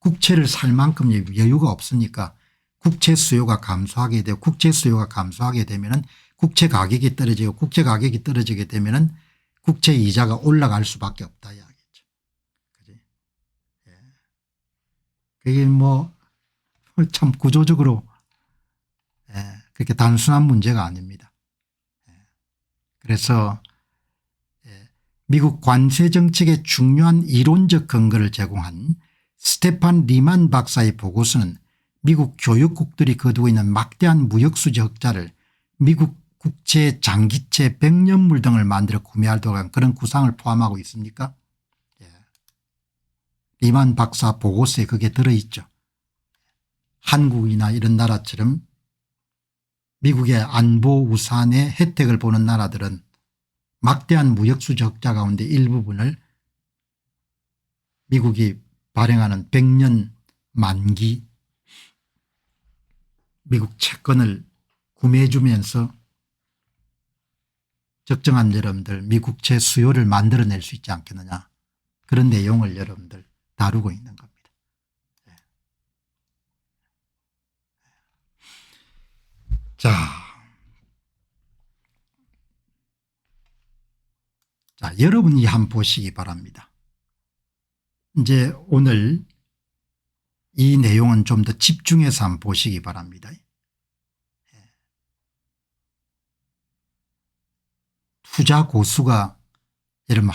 국채를 살 만큼 여유가 없으니까 국채 수요가 감소하게 되고 국채 수요가 감소하게 되면은 국채 가격이 떨어지고 국채 가격이 떨어지게 되면은 국채 이자가 올라갈 수밖에 없다 이야기죠. 그지? 예. 그게 뭐 참 구조적으로 그렇게 단순한 문제가 아닙니다. 그래서 미국 관세 정책의 중요한 이론적 근거를 제공한 스테판 리만 박사의 보고서는 미국 교역국들이 거두고 있는 막대한 무역수지 흑자를 미국 국채 장기채 100년물 등을 만들어 구매하도록 한 그런 구상을 포함하고 있습니까? 리만 박사 보고서에 그게 들어있죠. 한국이나 이런 나라처럼 미국의 안보 우산의 혜택을 보는 나라들은 막대한 무역수지 흑자 가운데 일부분을 미국이 발행하는 100년 만기 미국 채권을 구매해 주면서 적정한 여러분들 미국채 수요를 만들어낼 수 있지 않겠느냐 그런 내용을 여러분들 다루고 있는 겁니다. 자, 여러분이 한번 보시기 바랍니다. 이제 오늘 이 내용은 좀 더 집중해서 한번 보시기 바랍니다. 투자 고수가 여러분